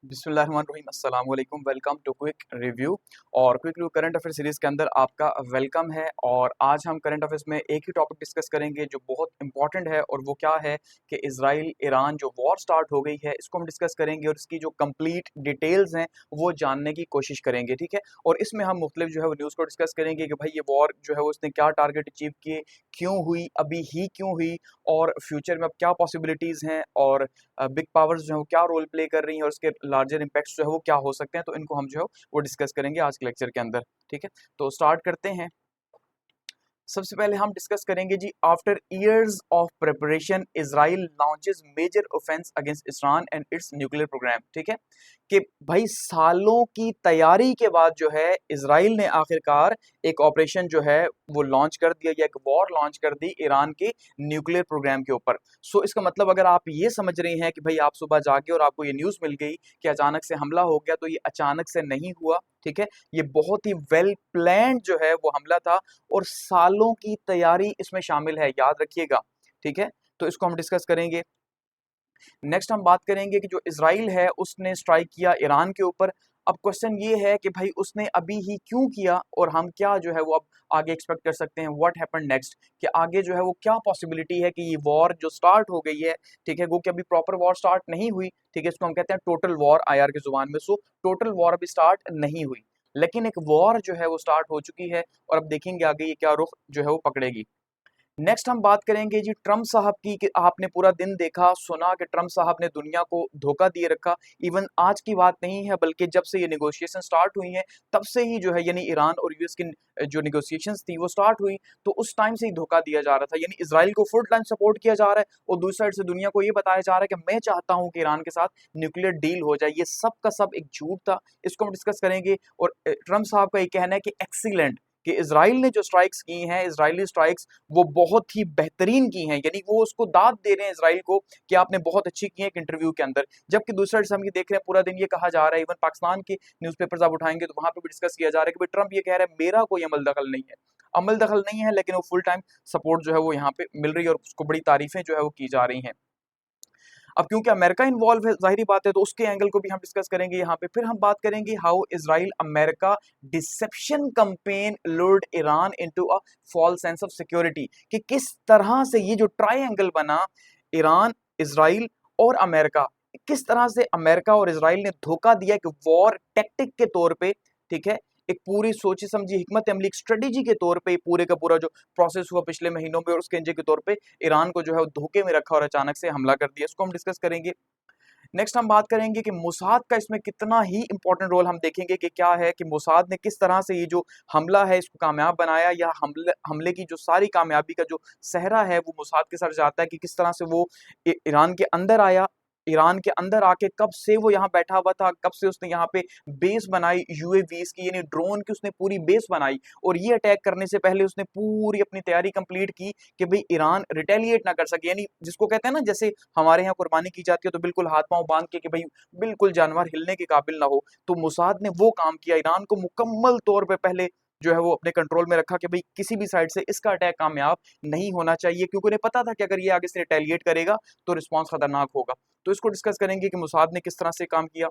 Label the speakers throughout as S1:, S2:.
S1: बिस्मिल्लाहिर्रहमानिर्रहीम अस्सलाम वालेकुम। Welcome to quick review. और quick review current affair series के अंदर आपका वेलकम है। और आज हम करंट अफेयर्स में एक ही टॉपिक डिस्कस करेंगे जो बहुत इंपॉर्टेंट है, और वो क्या है कि इजराइल ईरान जो वॉर स्टार्ट हो गई है इसको हम डिस्कस करेंगे और इसकी जो कंप्लीट डिटेल्स हैं वो जानने की कोशिश करेंगे। ठीक है, और इसमें हम मुख्तलिफ जो है वो न्यूज़ को डिस्कस करेंगे कि भाई ये वॉर जो है वो उसने क्या टारगेट अचीव किए, क्यों हुई, अभी ही क्यों हुई, और फ्यूचर में अब क्या पॉसिबिलिटीज़ हैं, और बिग पावर्स जो है वो क्या रोल प्ले कर रही हैं, और उसके लार्जर इम्पैक्ट्स जो है वो क्या हो सकते हैं। तो इनको हम जो है वो डिस्कस करेंगे आज के लेक्चर के अंदर। ठीक है, तो स्टार्ट करते हैं। सबसे पहले हम डिस्कस करेंगे जी, after years of preparation Israel launches major offence against Iran and its nuclear program. ठीक है, कि भाई सालों की तैयारी के बाद जो है इजराइल ने आखिरकार एक ऑपरेशन जो है वो लॉन्च कर दिया, या एक वॉर लॉन्च कर दी ईरान के न्यूक्लियर प्रोग्राम के ऊपर। सो इसका मतलब अगर आप ये समझ रहे हैं कि भाई आप सुबह जागे और आपको ये न्यूज़ मिल गई कि अचानक से हमला हो गया, तो ये अचानक से नहीं हुआ। ठीक है, ये बहुत ही वेल प्लान्ड जो है वो हमला था, और सालों की तैयारी इसमें शामिल है, याद रखिएगा। ठीक है, तो इसको हम डिस्कस करेंगे। नेक्स्ट हम बात करेंगे कि जो इजराइल है उसने स्ट्राइक किया ईरान के ऊपर। अब क्वेश्चन ये है कि भाई उसने अभी ही क्यों किया, और हम क्या जो है वो अब आगे एक्सपेक्ट कर सकते हैं, व्हाट हैपन नेक्स्ट, कि आगे जो है वो क्या पॉसिबिलिटी है कि ये वॉर जो स्टार्ट हो गई है, ठीक है, वो कि अभी प्रॉपर वॉर स्टार्ट नहीं हुई। ठीक है, इसको हम कहते हैं टोटल वॉर आईआर की जुबान में। सो टोटल वॉर अभी स्टार्ट नहीं हुई, लेकिन एक वॉर जो है वो स्टार्ट हो चुकी है, और अब देखेंगे आगे ये क्या रुख जो है वो पकड़ेगी। नेक्स्ट हम बात करेंगे जी ट्रम्प साहब की, कि आपने पूरा दिन देखा सुना कि ट्रम्प साहब ने दुनिया को धोखा दिए रखा। इवन आज की बात नहीं है, बल्कि जब से ये नेगोशिएशन स्टार्ट हुई हैं तब से ही जो है, यानी ईरान और यूएस की जो नेगोशिएशंस थी वो स्टार्ट हुई, तो उस टाइम से ही धोखा दिया जा रहा था। यानी इसराइल को फुल टाइम सपोर्ट किया जा रहा है, और दूसरी साइड से दुनिया को ये बताया जा रहा है कि मैं चाहता हूं कि ईरान के साथ न्यूक्लियर डील हो जाए। ये सब का सब एक झूठ था, इसको हम डिस्कस करेंगे। और ट्रम्प साहब का ये कहना है कि एक्सीलेंट, कि इसराइल ने जो स्ट्राइक्स की हैं, इजरायली स्ट्राइक्स वो बहुत ही बेहतरीन की हैं, यानी वो उसको दाद दे रहे हैं इसराइल को कि आपने बहुत अच्छी की है एक इंटरव्यू के अंदर। जबकि दूसरी साइड से हम ये देख रहे हैं पूरा दिन ये कहा जा रहा है, इवन पाकिस्तान के न्यूज़पेपर्स आप उठाएंगे तो वहां पे भी डिस्कस किया जा रहा है कि भाई ट्रंप ये कह रहा है मेरा कोई अमल दखल नहीं है। अमल दखल नहीं है, लेकिन वो फुल टाइम सपोर्ट जो है वो यहाँ पे मिल रही है, और उसको बड़ी तारीफें जो है वो की जा रही हैं। अब क्योंकि अमेरिका इन्वॉल्व है, जाहिर बात है, तो उसके एंगल को भी हम डिस्कस करेंगे यहाँ पे। फिर हम बात करेंगे how Israel America deception campaign lured Iran into a false sense of security, कि किस तरह से ये जो ट्रायंगल बना, ईरान, इजराइल और अमेरिका, किस तरह से अमेरिका और इजराइल ने धोखा दिया एक वॉर टैक्टिक के तौर पे। ठीक है, एक पूरी सोची समझी हिकमत अमली स्ट्रेटेजी के तौर पे पूरे का पूरा जो प्रोसेस हुआ पिछले महीनों में, और उसके एंजे के तौर पे ईरान को जो है वो धोखे में रखा और अचानक से हमला कर दिया। इसको हम डिस्कस करेंगे। नेक्स्ट हम बात करेंगे कि मोसाद का इसमें कितना ही इंपॉर्टेंट रोल हम देखेंगे, कि क्या है कि मोसाद ने किस तरह से ये जो हमला है इसको कामयाब बनाया, या हमले की जो सारी कामयाबी का जो सहरा है वो मोसाद के सर जाता है, कि किस तरह से वो ईरान के अंदर आया, ईरान के अंदर आके कब से वो यहाँ बैठा हुआ था, कब से उसने यहाँ पे बेस बनाई यूएवीज की, यानी ड्रोन की उसने पूरी बेस बनाई, और ये अटैक करने से पहले उसने पूरी अपनी तैयारी कंप्लीट की कि भाई ईरान रिटेलिएट ना कर सके। यानी जिसको कहते हैं ना, जैसे हमारे यहाँ कुर्बानी की जाती है तो बिल्कुल हाथ पांव बांध के कि भाई बिल्कुल जानवर हिलने के काबिल ना हो, तो मुसाद ने वो काम किया, ईरान को मुकम्मल तौर पे पहले जो है वो अपने कंट्रोल में रखा, कि भाई किसी भी साइड से इसका अटैक कामयाब नहीं होना चाहिए, क्योंकि उन्हें पता था कि अगर ये आगे से रिटेलिएट करेगा तो रिस्पॉन्स खतरनाक होगा। तो इसको डिस्कस करेंगे कि मुसाद ने किस तरह से काम किया।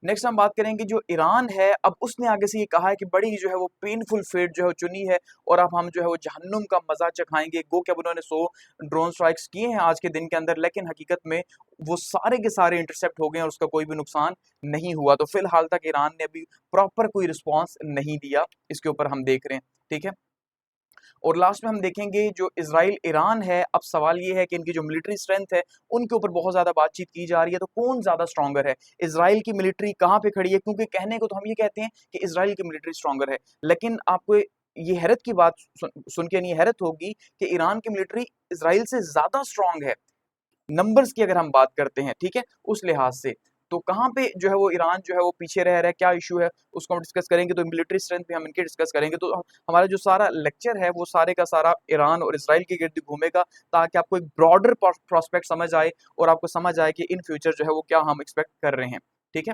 S1: नेक्स्ट हम बात करेंगे जो ईरान है, अब उसने आगे से ये कहा है कि बड़ी जो है वो पेनफुल फेट जो है चुनी है, और अब हम जो है वो जहन्नुम का मजा चखाएंगे। गो कि अब उन्होंने 100 ड्रोन स्ट्राइक्स किए हैं आज के दिन के अंदर, लेकिन हकीकत में वो सारे के सारे इंटरसेप्ट हो गए और उसका कोई भी नुकसान नहीं हुआ। तो फिलहाल तक ईरान ने अभी प्रॉपर कोई रिस्पॉन्स नहीं दिया, इसके ऊपर हम देख रहे हैं। ठीक है, और लास्ट में हम देखेंगे जो इजराइल ईरान है, अब सवाल ये है कि इनकी जो मिलिट्री स्ट्रेंथ है उनके ऊपर बहुत ज्यादा बातचीत की जा रही है, तो कौन ज्यादा स्ट्रॉन्गर है, इजराइल की मिलिट्री कहाँ पे खड़ी है? क्योंकि कहने को तो हम ये कहते हैं कि इजराइल की मिलिट्री स्ट्रॉन्गर है, लेकिन आपको ये हैरत की बात सुन के नहीं हैरत होगी कि ईरान की मिलिट्री इजराइल से ज्यादा स्ट्रांग है, नंबर्स की अगर हम बात करते हैं। ठीक है, उस लिहाज से तो कहाँ पे जो है वो ईरान जो है वो पीछे रह रहा है, क्या इशू है, उसको हम डिस्कस करेंगे। तो मिलिट्री स्ट्रेंथ भी हम इनके डिस्कस करेंगे। तो हमारा जो सारा लेक्चर है वो सारे का सारा ईरान और इसराइल के गिर्द घूमेगा, ताकि आपको एक ब्रॉडर प्रोस्पेक्ट समझ आए, और आपको समझ आए कि इन फ्यूचर जो है वो क्या हम एक्सपेक्ट कर रहे हैं। ठीक है,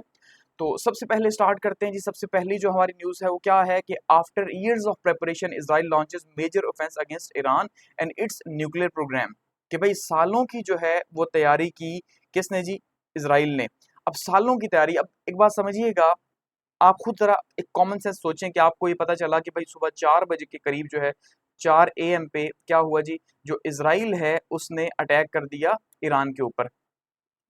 S1: तो सबसे पहले स्टार्ट करते हैं जी। सबसे पहली जो हमारी न्यूज़ है वो क्या है कि after years of preparation Israel launches major offence against Iran and its nuclear programme, कि भाई सालों की जो है वो तैयारी की, किसने जी? इजराइल ने। अब सालों की तैयारी। अब एक बात समझिएगा, आप खुद जरा एक कॉमन सेंस सोचें कि आपको ये पता चला कि भाई सुबह 4 बजे के करीब जो है 4 AM पे क्या हुआ जी, जो इज़राइल है उसने अटैक कर दिया ईरान के ऊपर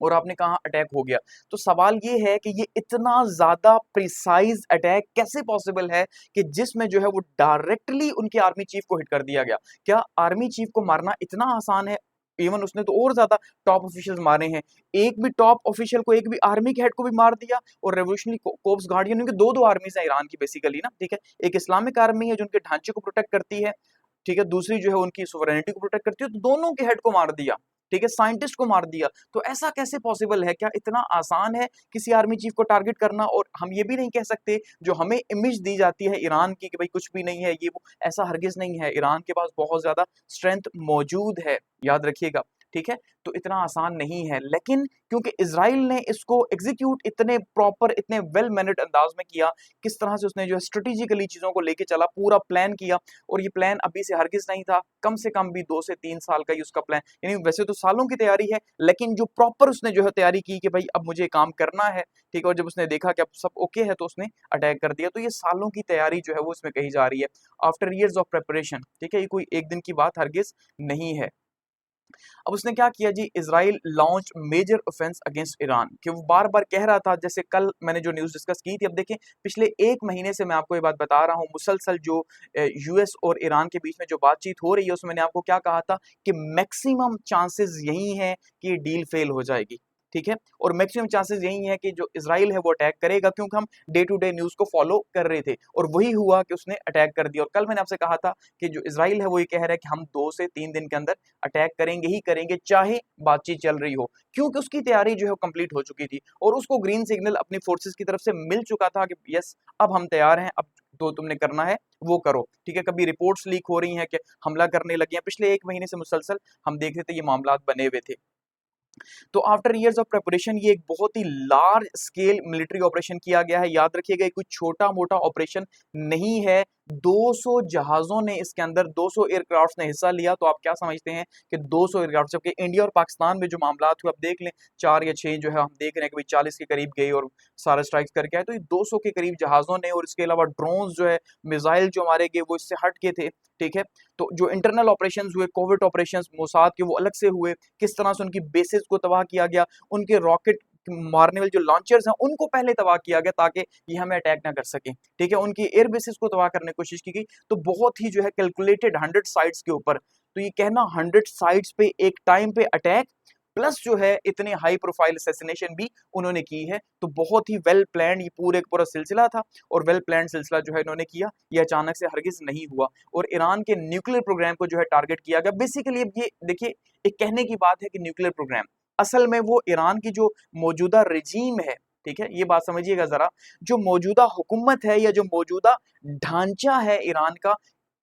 S1: और आपने कहा अटैक हो गया। तो सवाल ये है कि ये इतना ज़्यादा प्रिसाइज़ अटैक कैसे पॉसिबल है कि जिसमें जो है वो डायरेक्टली उनके आर्मी चीफ को हिट कर दिया गया। क्या आर्मी चीफ को मारना इतना आसान है? इवन उसने तो और ज़्यादा टॉप ऑफिशियल्स मारे हैं। एक भी टॉप ऑफिशियल को, एक भी आर्मी के हेड को भी मार दिया। और रेवोल्यूशनरी कोर्प्स गार्डियन, उनके 2-2 आर्मीज़ हैं ईरान की बेसिकली ना, ठीक है? एक इस्लामिक आर्मी है जो उनके ढांचे को प्रोटेक्ट करती है, ठीक है? दूसरी जो है उनकी सोवरेनिटी को प्रोटेक्ट करती है, तो दोनों के हेड को मार दिया, ठीक है? साइंटिस्ट को मार दिया। तो ऐसा कैसे पॉसिबल है? क्या इतना आसान है किसी आर्मी चीफ को टारगेट करना? और हम ये भी नहीं कह सकते, जो हमें इमेज दी जाती है ईरान की कि भाई कुछ भी नहीं है ये वो, ऐसा हरगिज़ नहीं है। ईरान के पास बहुत ज़्यादा स्ट्रेंथ मौजूद है, याद रखिएगा, ठीक है? तो इतना आसान नहीं है, लेकिन क्योंकि इज़राइल ने इसको एग्ज़ीक्यूट इतने प्रॉपर, इतने वेल मैनर्ड अंदाज़ में किया, किस तरह से उसने जो है स्ट्रैटेजिकली चीज़ों को लेके चला, पूरा प्लान किया। और ये प्लान अभी से हरगिज़ नहीं था, कम से कम भी 2 से 3 साल का ही उसका प्लान, यानी वैसे तो सालों की तैयारी है, लेकिन जो प्रॉपर उसने जो है तैयारी की कि भाई अब मुझे काम करना है, ठीक है? और जब उसने देखा कि अब सब ओके है, तो उसने अटैक कर दिया। तो ये सालों की तैयारी जो है वो इसमें कही जा रही है, आफ्टर ईयर्स ऑफ प्रिपरेशन, ठीक है? ये कोई एक दिन की बात हरगिज़ नहीं है। अब उसने क्या किया जी, Israel launch major offence against Iran, कि वो बार बार कह रहा था, जैसे कल मैंने जो न्यूज़ डिस्कस की थी। अब देखें, पिछले 1 महीने से मैं आपको ये बात बता रहा हूँ, मुसलसल जो यूएस और ईरान के बीच में जो बातचीत हो रही है, उसमें मैंने आपको क्या कहा था कि मैक्सिमम चांसेस यही हैं कि ये डील फेल हो जाएगी, ठीक है? और मैक्सिमम चांसेस यही है कि जो इजराइल है वो अटैक करेगा, क्योंकि हम डे टू डे न्यूज़ को फॉलो कर रहे थे और वही हुआ कि उसने अटैक कर दिया। और कल मैंने आपसे कहा था कि जो इजराइल है वो ये कह रहा है कि हम 2 से 3 दिन के अंदर अटैक करेंगे ही करेंगे, चाहे बातचीत चल रही हो, क्योंकि उसकी तैयारी जो है कंप्लीट हो चुकी थी और उसको ग्रीन सिग्नल अपनी फोर्सेस की तरफ से मिल चुका था कि यस, अब हम तैयार हैं, अब तो तुमने करना है वो करो, ठीक है? कभी रिपोर्ट्स लीक हो रही हैं कि हमला करने लगे हैं, पिछले 1 महीने से मुसलसल हम देख रहे थे ये मामला बने हुए थे। तो आफ्टर ईयर्स ऑफ प्रिपरेशन ये एक बहुत ही लार्ज स्केल मिलिट्री ऑपरेशन किया गया है। याद रखिएगा, ये कोई छोटा-मोटा ऑपरेशन नहीं है। 200 जहाज़ों ने इसके अंदर, 200 एयरक्राफ्ट्स ने हिस्सा लिया। तो आप क्या समझते हैं कि 200 एयरक्राफ्ट, जबकि इंडिया और पाकिस्तान में जो मामलात हुए, आप देख लें 4 या 6 जो है हम देख रहे हैं कि भाई 40 के करीब गए और सारे स्ट्राइक्स करके आए। तो ये 200 के करीब जहाज़ों ने, और इसके अलावा ड्रोन्स जो है, मिसाइल जो मारे गए वो इससे हट के थे, ठीक है? तो जो इंटरनल ऑपरेशंस हुए, कोविड ऑपरेशंस मोसाद के, वो अलग से हुए। किस तरह से उनकी बेसेस को तबाह किया गया, उनके रॉकेट मारने वाले जो लॉन्चर्स हैं उनको पहले तबाह किया गया ताकि ये हमें अटैक ना कर सकें, ठीक है? उनकी एयर बेसेस को तबाह करने की कोशिश की गई। तो बहुत ही जो है कैलकुलेटेड 100 साइट्स के ऊपर, तो ये कहना 100 साइट्स पे एक टाइम पे अटैक, प्लस जो है इतने हाई प्रोफाइल असैसिनेशन भी उन्होंने की है। तो बहुत ही वेल प्लान्ड ये पूरे का पूरा सिलसिला था और वेल प्लान्ड सिलसिला जो है इन्होंने किया, ये अचानक से हरगिज़ नहीं हुआ। और ईरान के न्यूक्लियर प्रोग्राम को जो है टारगेट किया गया। बेसिकली अब ये देखिए, एक कहने की बात है कि न्यूक्लियर प्रोग्राम, असल में वो ईरान की जो मौजूदा रेजीम है, ठीक है? ये बात समझिएगा ज़रा, जो मौजूदा हुकूमत है या जो मौजूदा ढांचा है ईरान का,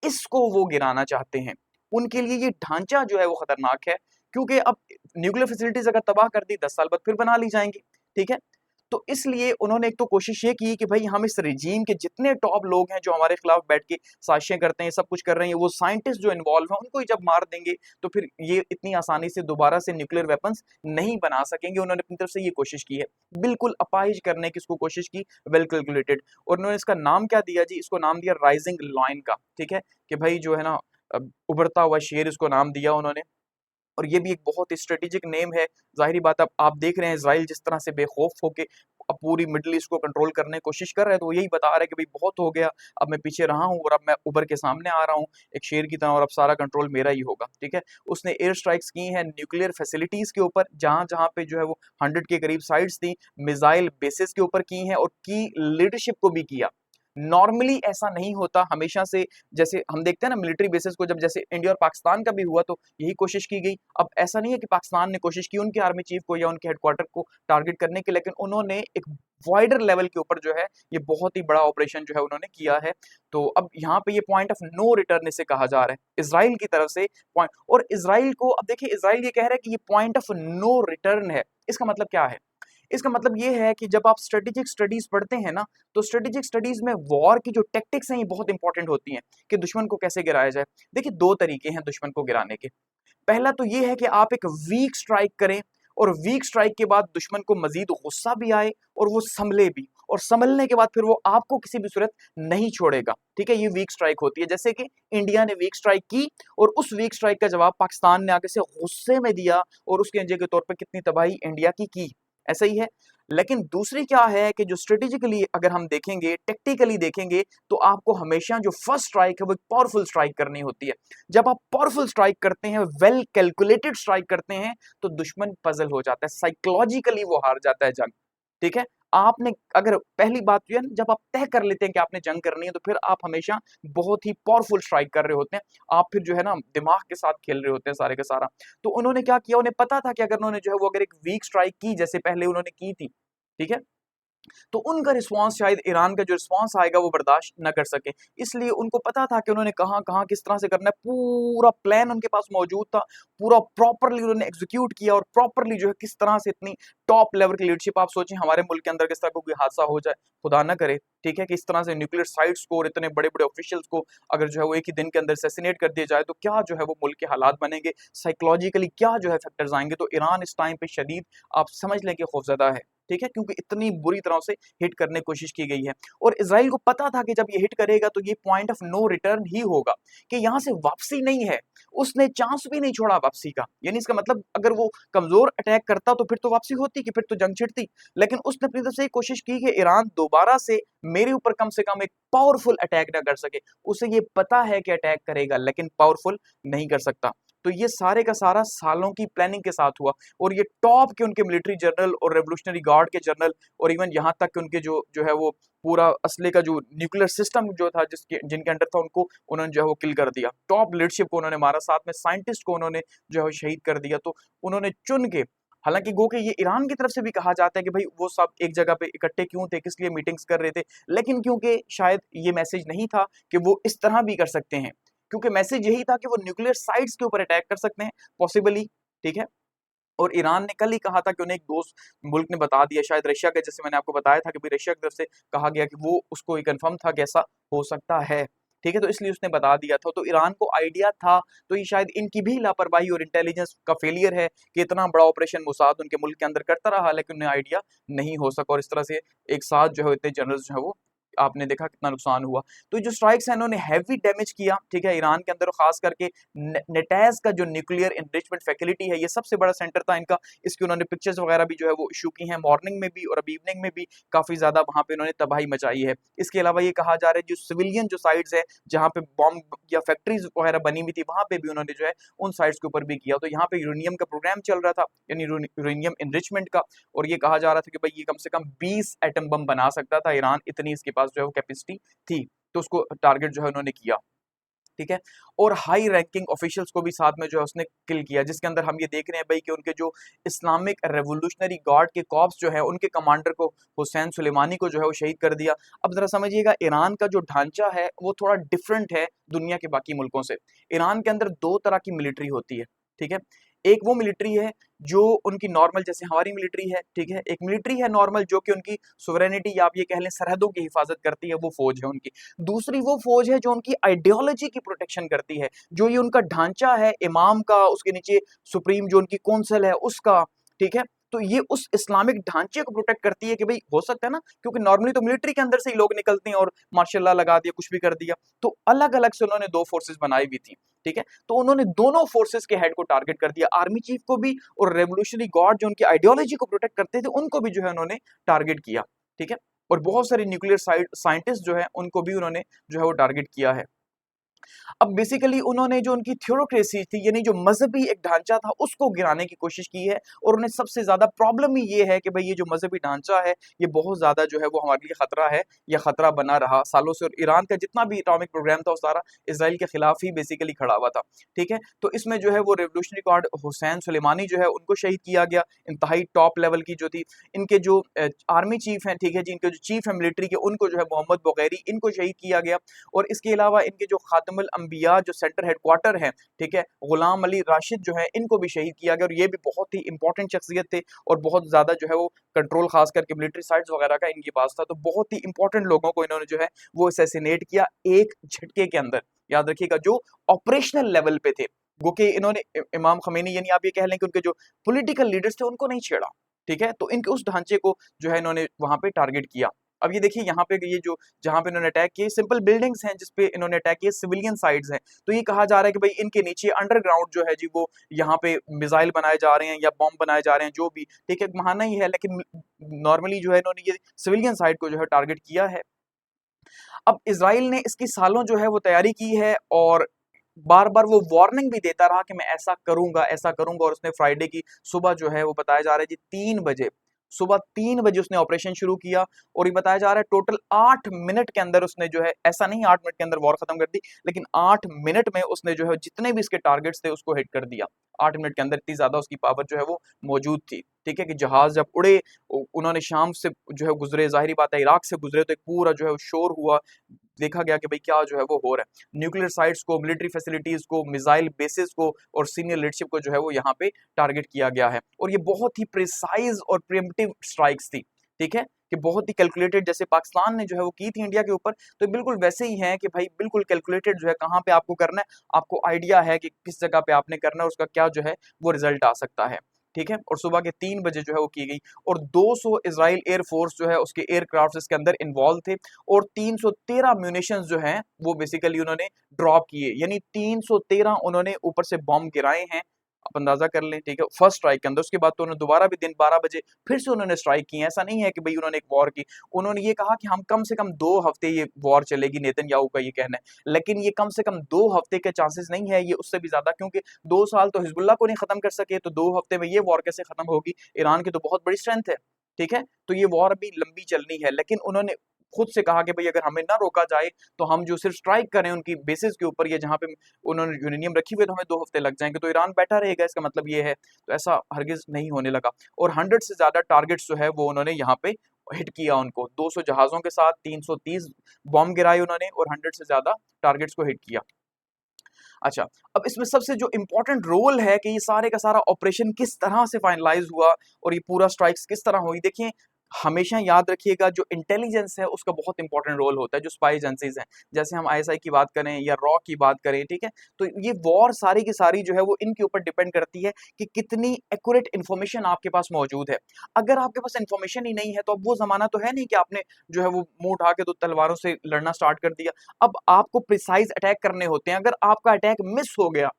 S1: इसको वो गिराना चाहते हैं। उनके लिए ये ढांचा जो है वो खतरनाक है, क्योंकि अब न्यूक्लियर फैसिलिटीज़ अगर तबाह कर दी, 10 साल बाद फिर बना ली जाएँगी, ठीक है? तो इसलिए उन्होंने एक तो कोशिश ये की कि भई हम इस रेजीम के जितने टॉप लोग हैं जो हमारे खिलाफ बैठ के साजिशें करते हैं, सब कुछ कर रहे हैं, वो साइंटिस्ट जो इन्वॉल्व हैं उनको ही जब मार देंगे, तो फिर ये इतनी आसानी से दोबारा से न्यूक्लियर वेपन्स नहीं बना सकेंगे। उन्होंने अपनी तरफ से ये कोशिश की है, बिल्कुल अपाहिज करने की इसको कोशिश की, वेल कैलकुलेटेड। और उन्होंने इसका नाम क्या दिया जी? इसको नाम दिया राइजिंग लॉयन का, ठीक है? कि भई जो है ना, उभरता हुआ शेर इसको नाम दिया उन्होंने। और ये भी एक बहुत ही स्ट्रेटेजिक नेम है। ज़ाहिर-सी बात, अब आप देख रहे हैं इज़राइल जिस तरह से बेखौफ होके अब पूरी मिडल ईस्ट को कंट्रोल करने की कोशिश कर रहा है, तो वो यही बता रहा है कि भई बहुत हो गया, अब मैं पीछे रहा हूँ और अब मैं उभर के सामने आ रहा हूँ एक शेर की तरह, और अब सारा कंट्रोल मेरा ही होगा, ठीक है? उसने एयर स्ट्राइक्स की हैं न्यूक्लियर फैसिलिटीज़ के ऊपर, जहाँ-जहाँ पे जो है वो 100 के करीब साइट्स थी, मिसाइल बेसेस के ऊपर की हैं और की लीडरशिप को भी किया। नॉर्मली ऐसा नहीं होता, हमेशा से जैसे हम देखते हैं ना मिलिट्री बेसिस को, जब जैसे इंडिया और पाकिस्तान का भी हुआ तो यही कोशिश की गई। अब ऐसा नहीं है कि पाकिस्तान ने कोशिश की उनके आर्मी चीफ को या उनके हेडक्वार्टर को टारगेट करने की, लेकिन उन्होंने एक वाइडर लेवल के ऊपर जो है ये बहुत ही बड़ा ऑपरेशन जो है उन्होंने किया है। तो अब यहाँ पे ये पॉइंट ऑफ नो रिटर्न इसे कहा जा रहा है इजराइल की तरफ से पॉइंट। और इजराइल को, अब देखिए इजराइल ये कह रहा है कि ये पॉइंट ऑफ नो रिटर्न है। इसका मतलब क्या है? इसका मतलब ये है कि जब आप स्ट्रेटेजिक स्टडीज पढ़ते हैं ना, तो स्ट्रेटेजिक स्टडीज में वॉर की जो टेक्टिक्स हैं ये बहुत इंपॉर्टेंट होती हैं कि दुश्मन को कैसे गिराया जाए। देखिए 2 तरीके हैं दुश्मन को गिराने के। पहला तो ये है कि आप एक वीक स्ट्राइक करें और वीक स्ट्राइक के बाद दुश्मन को मजीद गुस्सा भी आए और वो संभले भी, और संभलने के बाद फिर वो आपको किसी भी सूरत नहीं छोड़ेगा। ठीक है, ये वीक स्ट्राइक होती है। जैसे कि इंडिया ने वीक स्ट्राइक की और उस वीक स्ट्राइक का जवाब पाकिस्तान ने आगे से गुस्से में दिया और उसके नतीजे के तौर पर कितनी तबाही इंडिया की। ऐसा ही है। लेकिन दूसरी क्या है कि जो स्ट्रेटेजिकली अगर हम देखेंगे, टेक्टिकली देखेंगे, तो आपको हमेशा जो फर्स्ट स्ट्राइक है वो एक पावरफुल स्ट्राइक करनी होती है। जब आप पावरफुल स्ट्राइक करते हैं, वेल कैलकुलेटेड स्ट्राइक करते हैं, तो दुश्मन पजल हो जाता है, साइकोलॉजिकली वो हार जाता है जंग। ठीक है, आपने अगर पहली बात जो है ना, जब आप तय कर लेते हैं कि आपने जंग करनी है, तो फिर आप हमेशा बहुत ही पावरफुल स्ट्राइक कर रहे होते हैं। आप फिर जो है ना दिमाग के साथ खेल रहे होते हैं सारे का सारा। तो उन्होंने क्या किया, उन्हें पता था कि अगर उन्होंने जो है वो अगर एक वीक स्ट्राइक की जैसे पहले उन्होंने की थी, ठीक है, तो उनका रिस्पांस शायद ईरान का जो रिस्पांस आएगा वो बर्दाश्त न कर सके। इसलिए उनको पता था कि उन्होंने कहाँ-कहाँ किस तरह से करना है, पूरा प्लान उनके पास मौजूद था, पूरा प्रॉपर्ली उन्होंने एग्जीक्यूट किया और प्रॉपर्ली जो है किस तरह से इतनी टॉप लेवल की लीडरशिप। आप सोचें हमारे मुल्क के अंदर किस तरह का कोई हादसा हो जाए, खुदा ना करे, ठीक है, कि इस तरह से न्यूक्लियर साइट्स को और इतने बड़े-बड़े ऑफिशियल्स को अगर जो है वो एक ही दिन के अंदर असैसिनेट कर दिया जाए, तो क्या जो है वो मुल्क के हालात बनेंगे, साइकोलॉजिकली क्या जो है फैक्टर्स आएँगे। तो ईरान इस टाइम पे शदीद आप समझ लें कि खौफज़दा है, ठीक है, क्योंकि इतनी बुरी तरह से हिट करने की कोशिश की गई है। और इज़राइल को पता था कि जब ये हिट करेगा तो ये पॉइंट ऑफ नो रिटर्न ही होगा, कि यहाँ से वापसी नहीं है। उसने चांस भी नहीं छोड़ा वापसी का, यानी इसका मतलब अगर वो कमजोर अटैक करता तो फिर तो वापसी होती, कि फिर तो जंग छिड़ती। लेकिन उसने अपनी तरफ से कोशिश की कि ईरान दोबारा से मेरे ऊपर कम से कम एक पावरफुल अटैक ना कर सके। उसे ये पता है कि अटैक करेगा लेकिन पावरफुल नहीं कर सकता। तो ये सारे का सारा सालों की प्लानिंग के साथ हुआ, और ये टॉप के उनके मिलिट्री जनरल और रेवोल्यूशनरी गार्ड के जनरल, और इवन यहाँ तक कि उनके जो जो है वो पूरा असले का जो न्यूक्लियर सिस्टम जो था जिसके जिनके अंडर था, उनको उन्होंने जो है वो किल कर दिया। टॉप लीडरशिप को उन्होंने मारा, साथ में साइंटिस्ट को उन्होंने जो है वो शहीद कर दिया। तो उन्होंने चुन के, हालांकि गो के ये ईरान की तरफ से भी कहा जाता है कि भाई वो सब एक जगह पे इकट्ठे क्यों थे, किस लिए मीटिंग्स कर रहे थे, लेकिन क्योंकि शायद ये मैसेज नहीं था कि वो इस तरह भी कर सकते हैं, क्योंकि मैसेज यही था कि वो न्यूक्लियर साइट्स के ऊपर अटैक कर सकते हैं पॉसिबली। ठीक है, और ईरान ने कल ही कहा था कि उन्हें एक दोस्त मुल्क ने बता दिया, शायद रशिया के, जैसे मैंने आपको बताया था कि भाई रशिया की तरफ से कहा गया कि वो उसको ये कंफर्म था कि ऐसा हो सकता है। ठीक है, तो इसलिए उसने बता दिया था, तो ईरान को आइडिया था। तो ये शायद इनकी भी लापरवाही और इंटेलिजेंस का फेलियर है कि इतना बड़ा ऑपरेशन मोसाद उनके मुल्क के अंदर करता रहा, लेकिन उन्हें आइडिया नहीं हो सका, और इस तरह से एक साथ जो है इतने जनरल्स जो है वो आपने देखा कितना नुकसान हुआ। तो ये जो स्ट्राइक्स हैं इन्होंने हैवी डैमेज किया, ठीक है, ईरान के अंदर, और खास करके नेटैज का जो न्यूक्लियर एनरिचमेंट फैसिलिटी है, ये सबसे बड़ा सेंटर था इनका। इसकी उन्होंने पिक्चर्स वगैरह भी जो है वो इशू की हैं, मॉर्निंग में भी और अब इवनिंग में भी काफी ज्यादा वहां पे उन्होंने तबाही मचाई है। इसके अलावा ये कहा जा रहा है जो सिविलियन जो साइट्स है जहाँ पे बॉम्ब या फैक्ट्रीज वगैरह बनी हुई थी, वहां पे भी उन्होंने जो है उन साइट्स के ऊपर भी किया। तो यहाँ पे यूरेनियम का प्रोग्राम चल रहा था, यानी यूरेनियम एनरिचमेंट का, और ये कहा जा रहा था कि भाई ये कम से कम 20 एटम बम बना सकता था ईरान, इतनी इसके पास जो है वो कैपेसिटी थी। तो उसको टारगेट जो है उन्होंने किया। ठीक है, और हाई रैंकिंग ऑफिशियल्स को भी साथ में जो है उसने किल किया, जिसके अंदर हम ये देख रहे हैं भाई कि उनके जो इस्लामिक रेवोल्यूशनरी गार्ड के कॉर्प्स जो है उनके कमांडर को, हुसैन सुलेमानी को जो है वो शहीद कर दिया। अब जरा समझिएगा, ईरान का जो ढांचा है वो थोड़ा डिफरेंट है दुनिया के बाकी मुल्कों से। ईरान के अंदर दो तरह की मिलिट्री होती है, ठीक है, एक वो मिलिट्री है जो उनकी नॉर्मल, जैसे हमारी मिलिट्री है, ठीक है, एक मिलिट्री है नॉर्मल जो कि उनकी सोवरेनिटी या आप ये कह लें सरहदों की हिफाजत करती है, वो फौज है उनकी। दूसरी वो फौज है जो उनकी आइडियोलॉजी की प्रोटेक्शन करती है, जो ये उनका ढांचा है इमाम का, उसके नीचे सुप्रीम जो उनकी कौंसिल है उसका, ठीक है, तो ये उस इस्लामिक ढांचे को प्रोटेक्ट करती है कि भाई हो सकता है ना, क्योंकि नॉर्मली तो मिलिट्री के अंदर से ही लोग निकलते हैं और मार्शल लॉ लगा दिया, कुछ भी कर दिया। तो अलग अलग से उन्होंने दो फोर्सेस बनाई हुई थी, ठीक है, तो उन्होंने दोनों फोर्सेस के हेड को टारगेट कर दिया, आर्मी चीफ को भी और रेवोल्यूशनरी गार्ड जो उनकी आइडियोलॉजी को प्रोटेक्ट करते थे उनको भी जो है उन्होंने टारगेट किया। ठीक है, और बहुत सारे न्यूक्लियर साइंटिस्ट जो है उनको भी उन्होंने जो है वो टारगेट किया है। अब बेसिकली उन्होंने जो उनकी थ्योरोक्रेसी थी, यानी जो मजहबी एक ढांचा था, उसको गिराने की कोशिश की है, और उन्हें सबसे ज्यादा प्रॉब्लम ही ये है कि भाई ये जो मजहबी ढांचा है ये बहुत ज्यादा जो है वो हमारे लिए खतरा है, या खतरा बना रहा सालों से, और ईरान का जितना भी एटॉमिक प्रोग्राम था वो सारा इसराइल के खिलाफ ही बेसिकली खड़ा हुआ था। ठीक है, तो इसमें जो है वो रेवोल्यूशनरी गार्ड हुसैन सुलेमानी जो है उनको शहीद किया गया, इंतहाई टॉप लेवल की जो थी। इनके जो आर्मी चीफ हैं, ठीक है जी, इनके जो चीफ है मिलिट्री के, उनको जो है मोहम्मद बगैरी, इनको शहीद किया गया। और इसके अलावा इनके जो खातमुल अंबिया जो सेंटर हेडक्वार्टर है, ठीक है, गुलाम अली राशिद जो है, इनको भी शहीद किया गया, और ये भी बहुत ही इंपॉर्टेंट शख्सियत थे, और बहुत ज्यादा जो है वो कंट्रोल खास करके मिलिट्री साइट्स वगैरह का इनके पास था। तो बहुत ही इंपॉर्टेंट लोगों को इन्होंने जो है वो असैसिनेट किया एक झटके के अंदर, याद रखिएगा, जो ऑपरेशनल लेवल पे थे, गो के इन्होंने इमाम खमेनी यानी आप ये कह लें कि उनके जो पॉलिटिकल लीडर्स थे उनको नहीं छेड़ा, ठीक है। तो इनके उस ढांचे को जो है इन्होंने वहां पे टारगेट किया। अब ये देखिए यहाँ पे ये जो जहां पे इन्होंने अटैक किए सिंपल बिल्डिंग्स हैं जिसपे इन्होंने अटैक किए, सिविलियन साइट्स हैं। तो ये कहा जा रहा है कि भाई इनके नीचे अंडरग्राउंड जो है जी वो यहाँ पे मिसाइल बनाए जा रहे हैं या बॉम्ब बनाए जा रहे हैं, जो भी, ठीक है, मानना ही है, लेकिन नॉर्मली जो है इन्होंने ये सिविलियन साइट को जो है टारगेट किया है। अब इसराइल ने इसकी सालों जो है वो तैयारी की है और बार बार वो वार्निंग भी देता रहा कि मैं ऐसा करूंगा, और उसने फ्राइडे की सुबह जो है वो बताया जा रहा है जी 3 बजे, सुबह 3 बजे उसने ऑपरेशन शुरू किया। और ये बताया जा रहा है टोटल 8 मिनट के अंदर उसने जो है, ऐसा नहीं 8 मिनट के अंदर वॉर खत्म कर दी, लेकिन 8 मिनट में उसने जो है जितने भी इसके टारगेट्स थे उसको हिट कर दिया। 8 मिनट के अंदर इतनी ज्यादा उसकी पावर जो है वो मौजूद थी, ठीक है। कि जहाज जब उड़े, उन्होंने शाम से जो है गुजरे, जाहिर बात है इराक से गुजरे, तो एक पूरा जो है शोर हुआ, देखा गया कि भाई क्या जो है वो हो रहा है। न्यूक्लियर साइट्स को, मिलिट्री फैसिलिटीज को, मिसाइल बेसिस को और सीनियर लीडरशिप को जो है वो यहाँ पे टारगेट किया गया है। और ये बहुत ही प्रिसाइज और प्रिएम्प्टिव स्ट्राइक्स थी, ठीक है, कि बहुत ही कैलकुलेटेड, जैसे पाकिस्तान ने जो है वो की थी इंडिया के ऊपर, तो बिल्कुल वैसे ही है कि भाई बिल्कुल कैलकुलेटेड जो है कहाँ पे आपको करना है, आपको आइडिया है कि किस जगह पे आपने करना है, उसका क्या जो है वो रिजल्ट आ सकता है, ठीक है। और सुबह के 3 बजे जो है वो की गई, और 200 इजराइल एयरफोर्स जो है उसके एयरक्राफ्ट इसके अंदर इन्वॉल्व थे, और 313 म्यूनिशंस जो हैं वो बेसिकली उन्होंने ड्रॉप किए, यानी 313 उन्होंने ऊपर से बॉम्ब गिराए हैं, आप अंदाजा कर लें, ठीक है, फर्स्ट स्ट्राइक के अंदर। उसके बाद तो उन्होंने दोबारा भी दिन 12 बजे फिर से उन्होंने स्ट्राइक की। ऐसा नहीं है कि भाई उन्होंने एक वॉर की, उन्होंने ये कहा कि हम कम से कम 2 हफ्ते ये वॉर चलेगी, नेतन्याहू का ये कहना है, लेकिन ये कम से कम 2 हफ्ते के चांसेस नहीं है, ये उससे भी ज्यादा, क्योंकि 2 साल तो हिजबुल्लाह को नहीं खत्म कर सके, तो 2 हफ्ते में ये वॉर कैसे खत्म होगी? ईरान की तो बहुत बड़ी स्ट्रेंथ है, ठीक है। तो ये वॉर अभी लंबी चलनी है, लेकिन उन्होंने खुद से कहा कि भाई अगर हमें ना रोका जाए तो हम जो सिर्फ स्ट्राइक करें उनकी बेसिस के ऊपर, या जहां पे उन्होंने यूरेनियम रखी हुई है, तो हमें 2 हफ्ते लग जाएंगे, तो ईरान बैठा रहेगा, इसका मतलब ये है। तो ऐसा हरगिज नहीं होने लगा। और 100 से ज्यादा टारगेट्स जो है वो उन्होंने यहाँ पे हिट किया उनको, 200 जहाजों के साथ 330 बॉम्ब गिराए उन्होंने और 100 से ज्यादा टारगेट्स को हिट किया। अच्छा, अब इसमें सबसे जो इम्पोर्टेंट रोल है कि ये सारे का सारा ऑपरेशन किस तरह से फाइनलाइज हुआ और ये पूरा स्ट्राइक्स किस तरह हुई। देखिए, हमेशा याद रखिएगा जो इंटेलिजेंस है उसका बहुत इंपॉर्टेंट रोल होता है, जो स्पाई एजेंसीज हैं, जैसे हम आईएसआई की बात करें या रॉ की बात करें, ठीक है। तो ये वॉर सारी की सारी जो है वो इनके ऊपर डिपेंड करती है कि कितनी एक्यूरेट इन्फॉर्मेशन आपके पास मौजूद है। अगर आपके पास इन्फॉर्मेशन ही नहीं है तो अब वो जमाना तो है नहीं कि आपने जो है वो मुंह उठा के तो तलवारों से लड़ना स्टार्ट कर दिया। अब आपको प्रिसाइज अटैक करने होते हैं। अगर आपका अटैक मिस हो गया,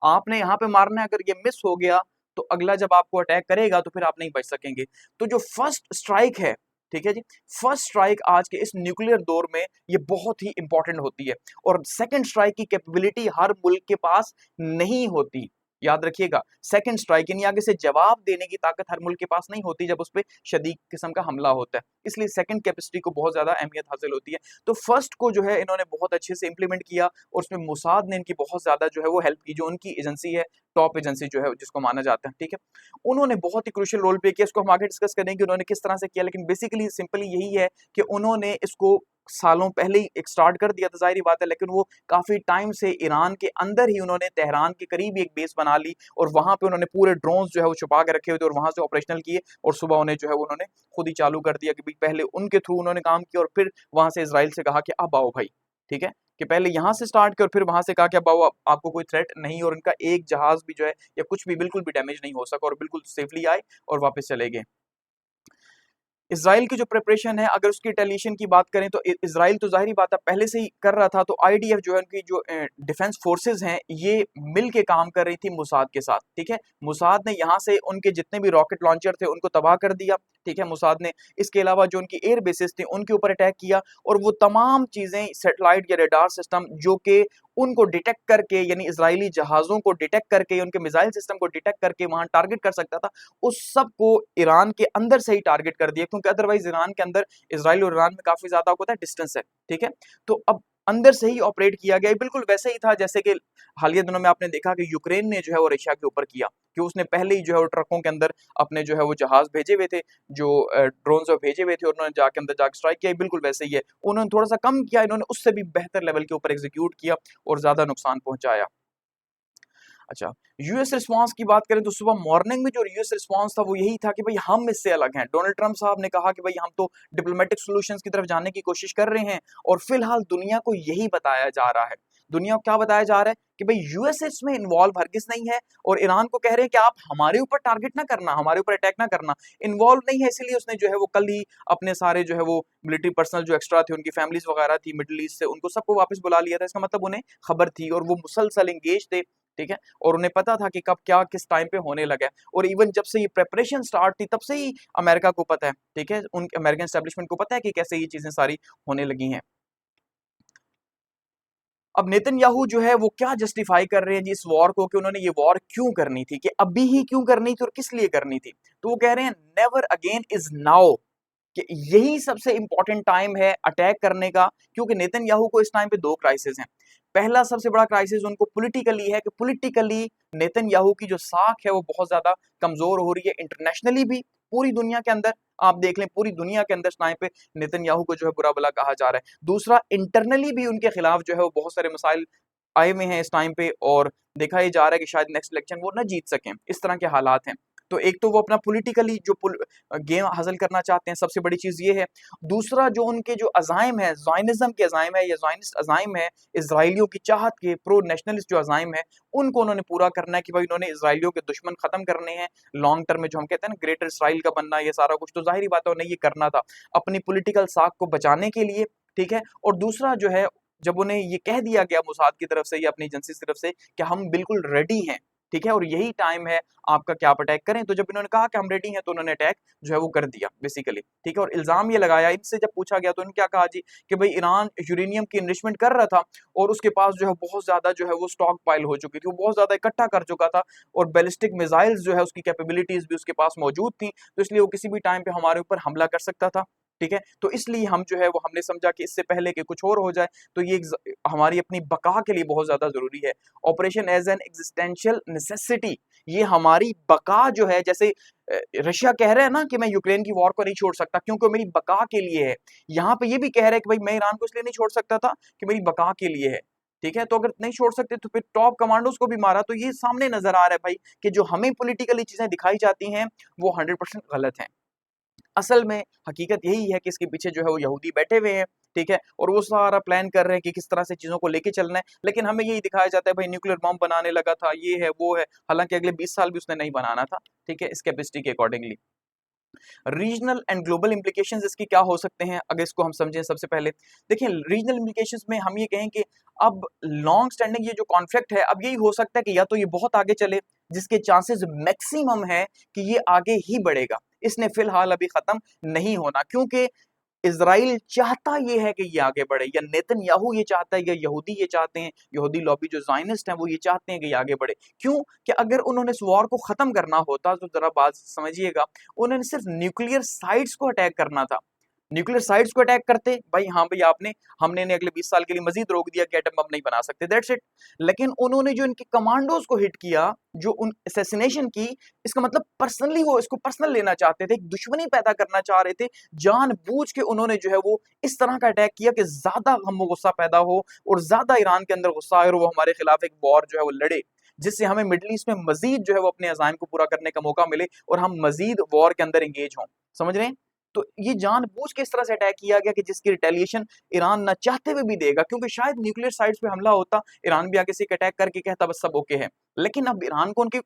S1: आपने यहाँ पे मारना है, अगर ये मिस हो गया तो अगला जब आपको अटैक करेगा तो फिर आप नहीं बच सकेंगे। तो जो फर्स्ट स्ट्राइक है, ठीक है जी, फर्स्ट स्ट्राइक आज के इस न्यूक्लियर दौर में ये बहुत ही इंपॉर्टेंट होती है, और सेकंड स्ट्राइक की कैपेबिलिटी हर मुल्क के पास नहीं होती। याद रखिएगा, सेकंड स्ट्राइक यानी आगे से जवाब देने की ताकत हर मुल्क के पास नहीं होती जब उस पर शदीद किस्म का हमला होता है, इसलिए सेकंड कैपेसिटी को बहुत ज्यादा अहमियत हासिल होती है। तो फर्स्ट को जो है इन्होंने बहुत अच्छे से इंप्लीमेंट किया, और उसमें मोसाद ने इनकी बहुत ज्यादा जो है वो हेल्प की, जो उनकी एजेंसी है, टॉप एजेंसी जो है जिसको माना जाता है, ठीक है। उन्होंने बहुत ही क्रूशियल रोल प्ले किया, इसको हम आगे डिस्कस करेंगे कि उन्होंने किस तरह से किया, लेकिन बेसिकली सिंपली यही है कि उन्होंने इसको सालों पहले ही एक स्टार्ट कर दिया था, जाहिर बात है, लेकिन वो काफी टाइम से ईरान के अंदर ही उन्होंने तेहरान के करीब ही एक बेस बना ली, और वहां पे उन्होंने पूरे ड्रोन्स जो है वो छुपा के रखे हुए थे और वहां से ऑपरेशनल किए, और सुबह उन्हें जो है वो उन्होंने खुद ही चालू कर दिया कि भाई पहले उनके थ्रू उन्होंने काम किया, और फिर वहां से इसराइल से कहा कि अब आओ भाई, ठीक है, कि पहले यहां से स्टार्ट किया और फिर वहां से कहा कि अब आओ, आपको कोई थ्रेट नहीं, और इनका एक जहाज भी जो है या कुछ भी बिल्कुल भी डैमेज नहीं हो सका, और बिल्कुल सेफली आए और वापस चले गए। इज़राइल की जो प्रिपरेशन है, अगर उसकी रिटेलिएशन की बात करें तो इज़राइल तो ज़ाहिर बात है पहले से ही कर रहा था, तो आईडीएफ जो है उनकी जो डिफेंस फोर्सेस हैं ये मिल के काम कर रही थी मुसाद के साथ, ठीक है। मुसाद ने यहाँ से उनके जितने भी रॉकेट लॉन्चर थे उनको तबाह कर दिया, ठीक है, मुसाद ने। इसके अलावा जो उनकी एयर बेसिस थी उनके ऊपर अटैक किया, और वो तमाम चीजें, सेटेलाइट या रेडार सिस्टम जो कि उनको डिटेक्ट करके, यानी इजरायली जहाजों को डिटेक्ट करके, उनके मिसाइल सिस्टम को डिटेक्ट करके वहां टारगेट कर सकता था, उस सब को ईरान के अंदर से ही टारगेट कर दिया, क्योंकि अदरवाइज ईरान के अंदर, इजराइल और ईरान में काफी ज्यादा होता है डिस्टेंस है, ठीक है। तो अब अंदर से ही ऑपरेट किया गया, बिल्कुल वैसे ही था जैसे कि हालिया दिनों में आपने देखा कि यूक्रेन ने जो है वो रशिया के ऊपर किया, कि उसने पहले ही जो है वो ट्रकों के अंदर अपने जो है वो जहाज भेजे हुए थे, जो ड्रोन भेजे हुए थे, और उन्होंने जाके अंदर जाके स्ट्राइक किया, बिल्कुल वैसे ही है। उन्होंने थोड़ा सा कम किया, इन्होंने उससे भी बेहतर लेवल के ऊपर एग्जीक्यूट किया और ज्यादा नुकसान पहुंचाया। अच्छा, यूएस रिस्पांस की बात करें तो सुबह मॉर्निंग में जो यूएस रिस्पांस था वो यही था कि भाई हम इससे अलग हैं। डोनाल्ड ट्रंप साहब ने कहा कि भाई हम तो डिप्लोमेटिक सॉल्यूशंस की तरफ जाने की कोशिश कर रहे हैं, और फिलहाल दुनिया को यही बताया जा रहा है। दुनिया को क्या बताया जा रहा है कि भाई यूएस इसमें इन्वॉल्व हरगिज नहीं है, और ईरान को कह रहे हैं कि आप हमारे ऊपर टारगेट ना करना, हमारे ऊपर अटैक ना करना, इन्वॉल्व नहीं है। इसीलिए उसने जो है वो कल ही अपने सारे जो है वो मिलिट्री पर्सनल जो एक्स्ट्रा थे, उनकी फैमिलीज वगैरह थी मिडिल ईस्ट से, उनको सबको वापस बुला लिया था। इसका मतलब उन्हें खबर थी और वो मुसलसल एंगेज थे, ठीक है, और उन्हें पता था कि कब क्या किस टाइम पे होने लगा है। और इवन जब से ये प्रेपरेशन स्टार्ट थी तब से ही अमेरिका को पता है, ठीक है, उन अमेरिकन एस्टेब्लिशमेंट को पता है कि कैसे ये चीजें सारी होने लगी हैं। अब नेतन्याहू जो है वो क्या जस्टिफाई कर रहे हैं जी इस वॉर को, कि उन्होंने ये वॉर क्यों करनी थी, कि अभी ही क्यों करनी थी और किस लिए करनी थी। तो वो कह रहे हैं नेवर अगेन इज नाउ, कि यही सबसे इंपॉर्टेंट टाइम है अटैक करने का, क्योंकि नेतन्याहू को इस टाइम पे दो क्राइसिस हैं। पहला सबसे बड़ा क्राइसिस उनको पॉलिटिकली है, कि पॉलिटिकली नेतन्याहू की जो साख है वो बहुत ज्यादा कमजोर हो रही है इंटरनेशनली भी, पूरी दुनिया के अंदर। आप देख लें पूरी दुनिया के अंदर इस टाइम पे नेतन्याहू को जो है बुरा भला कहा जा रहा है। दूसरा, इंटरनली भी उनके खिलाफ जो है वो बहुत सारे मसाइल आए हुए हैं इस टाइम पे, और देखा ये जा रहा है कि शायद नेक्स्ट इलेक्शन वो ना जीत सकें, इस तरह के हालात हैं। तो एक तो वो अपना पॉलिटिकली जो गेम हासिल करना चाहते हैं, सबसे बड़ी चीज ये है। दूसरा, जो उनके जो अजाइम है, ज़ायनिज़्म के अजाइम है या ज़ायनिस्ट अजाइम है, इसराइलियों की चाहत के प्रो नेशनलिस्ट जो अजाइम है, उनको उन्होंने पूरा करना है, कि भाई उन्होंने इसराइलियों के दुश्मन खत्म करने हैं लॉन्ग टर्म में, जो हम कहते हैं ना ग्रेटर इसराइल का बनना, ये सारा कुछ तो जाहिर बात है उन्हें ये करना था अपनी पॉलिटिकल साख को बचाने के लिए, ठीक है। और दूसरा जो है, जब उन्हें ये कह दिया गया मोसाद की तरफ से या अपनी एजेंसी की तरफ से कि हम बिल्कुल रेडी हैं, ठीक है, और यही टाइम है आपका कि आप अटैक करें, तो जब इन्होंने कहा कि हम रेडी हैं तो उन्होंने अटैक जो है वो कर दिया बेसिकली, ठीक है। और इल्जाम ये लगाया, इनसे जब पूछा गया तो इन्होंने क्या कहा जी, कि भाई ईरान यूरेनियम की इन्रिचमेंट कर रहा था और उसके पास जो है बहुत ज्यादा जो है वो स्टॉक पाइल हो चुकी थी, वो बहुत ज्यादा इकट्ठा कर चुका था, और बैलिस्टिक मिसाइल्स जो है उसकी कैपेबिलिटीज भी उसके पास मौजूद थी, तो इसलिए वो किसी भी टाइम पे हमारे ऊपर हमला कर सकता था, ठीक है। तो इसलिए हम जो है वो हमने समझा कि इससे पहले कि कुछ और हो जाए, तो ये हमारी अपनी बका के लिए बहुत ज्यादा जरूरी है। Operation as an existential necessity, ये हमारी बका जो है, जैसे रशिया कह रहा है ना कि मैं यूक्रेन की वॉर को नहीं छोड़ सकता क्योंकि वो मेरी बका के लिए है, यहाँ पे ये भी कह रहा है कि भाई मैं ईरान को इसलिए नहीं छोड़ सकता था कि मेरी बका के लिए है, ठीक है। तो अगर नहीं छोड़ सकते तो फिर टॉप कमांडोज को भी मारा, तो ये सामने नजर आ रहा है भाई कि जो हमें पॉलिटिकली चीजें दिखाई जाती हैं वो 100% गलत हैं। असल में हकीकत यही है कि इसके पीछे जो है वो यहूदी बैठे हुए हैं, ठीक है, और वो सारा प्लान कर रहे हैं कि किस तरह से चीजों को लेके चलना है, लेकिन हमें यही दिखाया जाता है भाई न्यूक्लियर बॉम्ब बनाने लगा था, ये है वो है, हालांकि अगले 20 साल भी उसने नहीं बनाना था, ठीक है, इस कैपेसिटी के accordingly. Regional and global implications इसकी क्या हो सकते हैं, अगर इसको हम समझें। सबसे पहले देखिए रीजनल इंप्लीकेशंस में हम ये कहें कि अब लॉन्ग स्टैंडिंग ये जो कॉन्फ्लिक्ट है, अब यही हो सकता है कि या तो ये बहुत आगे चले, जिसके चांसेस मैक्सिमम है कि ये आगे ही बढ़ेगा, इसने फिलहाल अभी खत्म नहीं होना, क्योंकि इज़राइल चाहता ये है कि ये आगे बढ़े, या नेतन्याहू ये चाहता है, या यहूदी ये चाहते हैं, यहूदी लॉबी जो ज़ायनिस्ट हैं वो ये चाहते हैं कि ये आगे बढ़े। क्यों? कि अगर उन्होंने इस वॉर को खत्म करना होता तो जरा बात समझिएगा, उन्होंने सिर्फ न्यूक्लियर साइट्स को अटैक करना था। न्यूक्लियर साइट्स को अटैक करते भाई, हाँ भाई आपने हमने इन्हें अगले 20 साल के लिए मजीद रोक दिया कि एटम बम नहीं बना सकते, दैट्स इट। लेकिन उन्होंने जो इनके कमांडोज को हिट किया, जो उन असैसिनेशन की, इसका मतलब पर्सनली वो इसको पर्सनल लेना चाहते थे, एक दुश्मनी पैदा करना चाह रहे थे, जानबूझ के उन्होंने जो है वो इस तरह का अटैक किया कि ज्यादा हम गुस्सा पैदा हो और ज्यादा ईरान के अंदर गुस्सा आए और वो हमारे खिलाफ एक वॉर जो है वो लड़े, जिससे हमें मिडल ईस्ट में मजीद जो है वो अपने अज़ाइम को पूरा करने का मौका मिले और हम मजीद वॉर के अंदर एंगेज हों। समझ रहे हैं? तो ये जानबूझ के इस तरह से अटैक किया गया कि जिसकी रिटेलिएशन ईरान ना चाहते हुए भी देगा, क्योंकि शायद न्यूक्लियर साइट्स पे हमला होता, ईरान भी आगे से एक अटैक करके कहता बस सब ओके है, लेकिन अब ईरान को उनके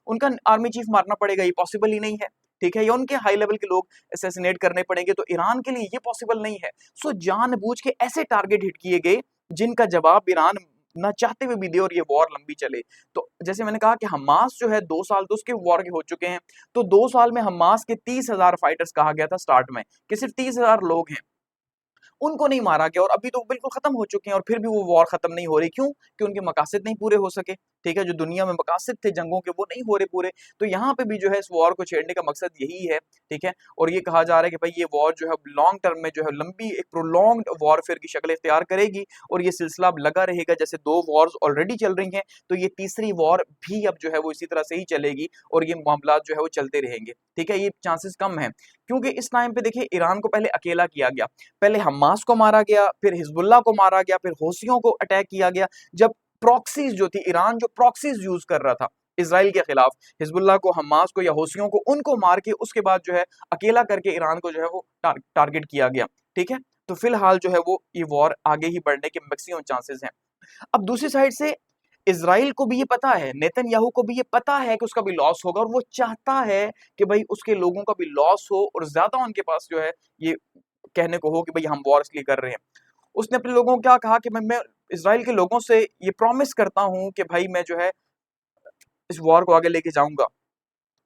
S1: उनका आर्मी चीफ मारना पड़ेगा, ये पॉसिबल ही नहीं है, ठीक है, या उनके हाई लेवल के लोग असैसिनेट करने पड़ेंगे, तो ईरान के लिए ये पॉसिबल नहीं है। सो जानबूझ के ऐसे टारगेट हिट किए गए जिनका जवाब ईरान ना चाहते हुए भी दे और ये वॉर लंबी चले। तो जैसे मैंने कहा कि हमास जो है 2 साल तो उसके वॉर के हो चुके हैं, तो 2 साल में हमास के 30,000 फाइटर्स कहा गया था स्टार्ट में कि सिर्फ 30,000 लोग हैं, उनको नहीं मारा गया, और अभी तो बिल्कुल खत्म हो चुके हैं, और फिर भी वो वॉर खत्म नहीं हो रही। क्यों? कि उनके मकासद नहीं पूरे हो सके, ठीक है, जो दुनिया में मकासद थे जंगों के वो नहीं हो रहे पूरे। तो यहाँ पे भी जो है इस वॉर को छेड़ने का मकसद यही है, ठीक है। और ये कहा जा रहा है कि भाई ये वॉर जो है लॉन्ग टर्म में जो है लंबी एक प्रोलॉन्ग्ड वॉरफेयर की शक्ल इख्तियार करेगी, और ये सिलसिला अब लगा रहेगा। जैसे 2 वॉर्स ऑलरेडी चल रही हैं, तो ये तीसरी वॉर भी अब जो है वो इसी तरह से ही चलेगी, और ये मामला जो है वो चलते रहेंगे, ठीक है। ये चांसेस कम है, क्योंकि इस टाइम पे देखिए ईरान को पहले अकेला किया गया, पहले हमास को मारा गया, फिर हिजबुल्लाह को मारा गया, फिर हौसियों को अटैक किया गया। जब प्रॉक्सीज जो थी, ईरान जो प्रॉक्सीज यूज कर रहा था इसराइल के खिलाफ, हिजबुल्लाह को, हमास को या हौसियों को, उनको मार के उसके बाद जो है अकेला करके ईरान को जो है वो टारगेट किया गया, ठीक है। तो फिलहाल जो है वो ये वॉर आगे ही बढ़ने के मैक्सिमम चांसेस हैं। अब दूसरी साइड से इज़राइल को भी ये पता है, नेतन्याहू को भी ये पता है कि उसका भी लॉस होगा और वो चाहता है कि भाई उसके लोगों का भी लॉस हो और ज़्यादा उनके पास जो है ये कहने को हो कि भाई हम वॉर इसलिए कर रहे हैं। उसने अपने लोगों को क्या कहा कि मैं इज़राइल के लोगों से ये प्रॉमिस करता हूँ कि भाई मैं जो है इस वॉर को आगे लेके जाऊँगा।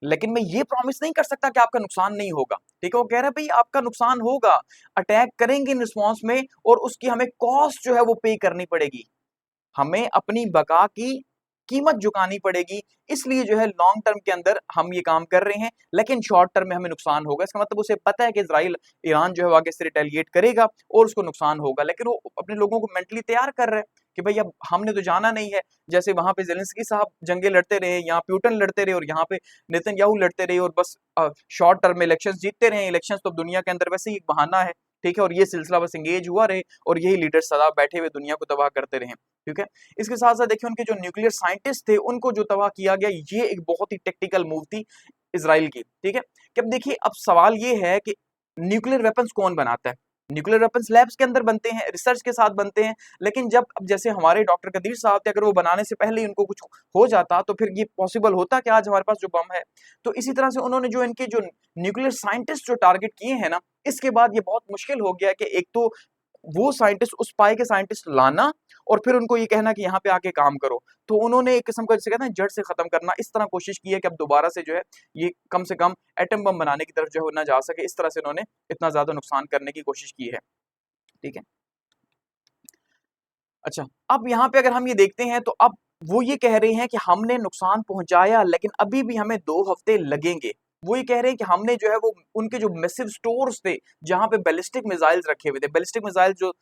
S1: लेकिन मैं ये प्रॉमिस नहीं कर सकता कि आपका नुकसान नहीं होगा। ठीक है? वो कह रहा है भई आपका नुकसान होगा, अटैक करेंगे इन रिस्पॉन्स में और उसकी हमें कॉस्ट जो है वो पे करनी पड़ेगी। हमें अपनी बका की कीमत चुकानी पड़ेगी, इसलिए जो है लॉन्ग टर्म के अंदर हम ये काम कर रहे हैं, लेकिन शॉर्ट टर्म में हमें नुकसान होगा। इसका मतलब उसे पता है कि इज़राइल ईरान जो है वो आगे से रिटेलिएट करेगा और उसको नुकसान होगा, लेकिन वो अपने लोगों को मेंटली तैयार कर रहा है कि भई अब हमने तो जाना नहीं है। जैसे वहाँ पे ज़ेलेंस्की साहब जंगें लड़ते रहे, यहाँ प्यूटन लड़ते रहे और यहाँ पे नेतन्याहू लड़ते रहे और बस शॉर्ट टर्म में इलेक्शंस जीतते रहे। इलेक्शंस तो अब दुनिया के अंदर वैसे ही एक बहाना है, ठीक है? और ये सिलसिला बस एंगेज हुआ रहे और यही लीडर्स सदा बैठे हुए दुनिया को तबाह करते रहे, ठीक है? इसके साथ-साथ देखिए उनके जो न्यूक्लियर साइंटिस्ट थे, उनको जो तबाह किया गया, ये एक बहुत ही टैक्टिकल मूव थी इज़राइल की, ठीक है? कि अब देखिए अब सवाल ये है कि न्यूक्लियर वेपन्स कौन बनाता है? न्यूक्लियर वेपन्स लैब्स के अंदर बनते हैं, रिसर्च के साथ बनते हैं, लेकिन जब अब जैसे हमारे डॉक्टर कदीर साहब थे, अगर वो बनाने से पहले ही उनको कुछ हो जाता, तो फिर ये पॉसिबल होता कि आज हमारे पास जो बम है। तो इसी तरह से उन्होंने जो इनके जो न्यूक्लियर साइंटिस्ट जो टारगेट किए हैं ना, इसके बाद ये बहुत मुश्किल हो गया कि एक तो वो साइंटिस्ट उस पाए के साइंटिस्ट लाना और फिर उनको ये कहना कि यहाँ पे आके काम करो। तो उन्होंने एक किस्म का जिसे कहते हैं जड़ से खत्म करना, इस तरह कोशिश की है कि अब दोबारा से जो है ये कम से कम एटम बम बनाने की तरफ जो है वो ना जा सके। इस तरह से उन्होंने इतना ज़्यादा नुकसान करने की कोशिश की है। ठीक है? अच्छा, अब यहाँ पे अगर हम ये देखते हैं तो अब वो ये कह रहे हैं कि हमने नुकसान पहुँचाया लेकिन अभी भी हमें 2 हफ्ते लगेंगे। वो ये कह रहे हैं कि हमने जो है वो उनके जो मैसिव स्टोर्स थे, जहाँ पे बैलिस्टिक मिसाइल्स रखे हुए थे, बैलिस्टिक मिसाइल जो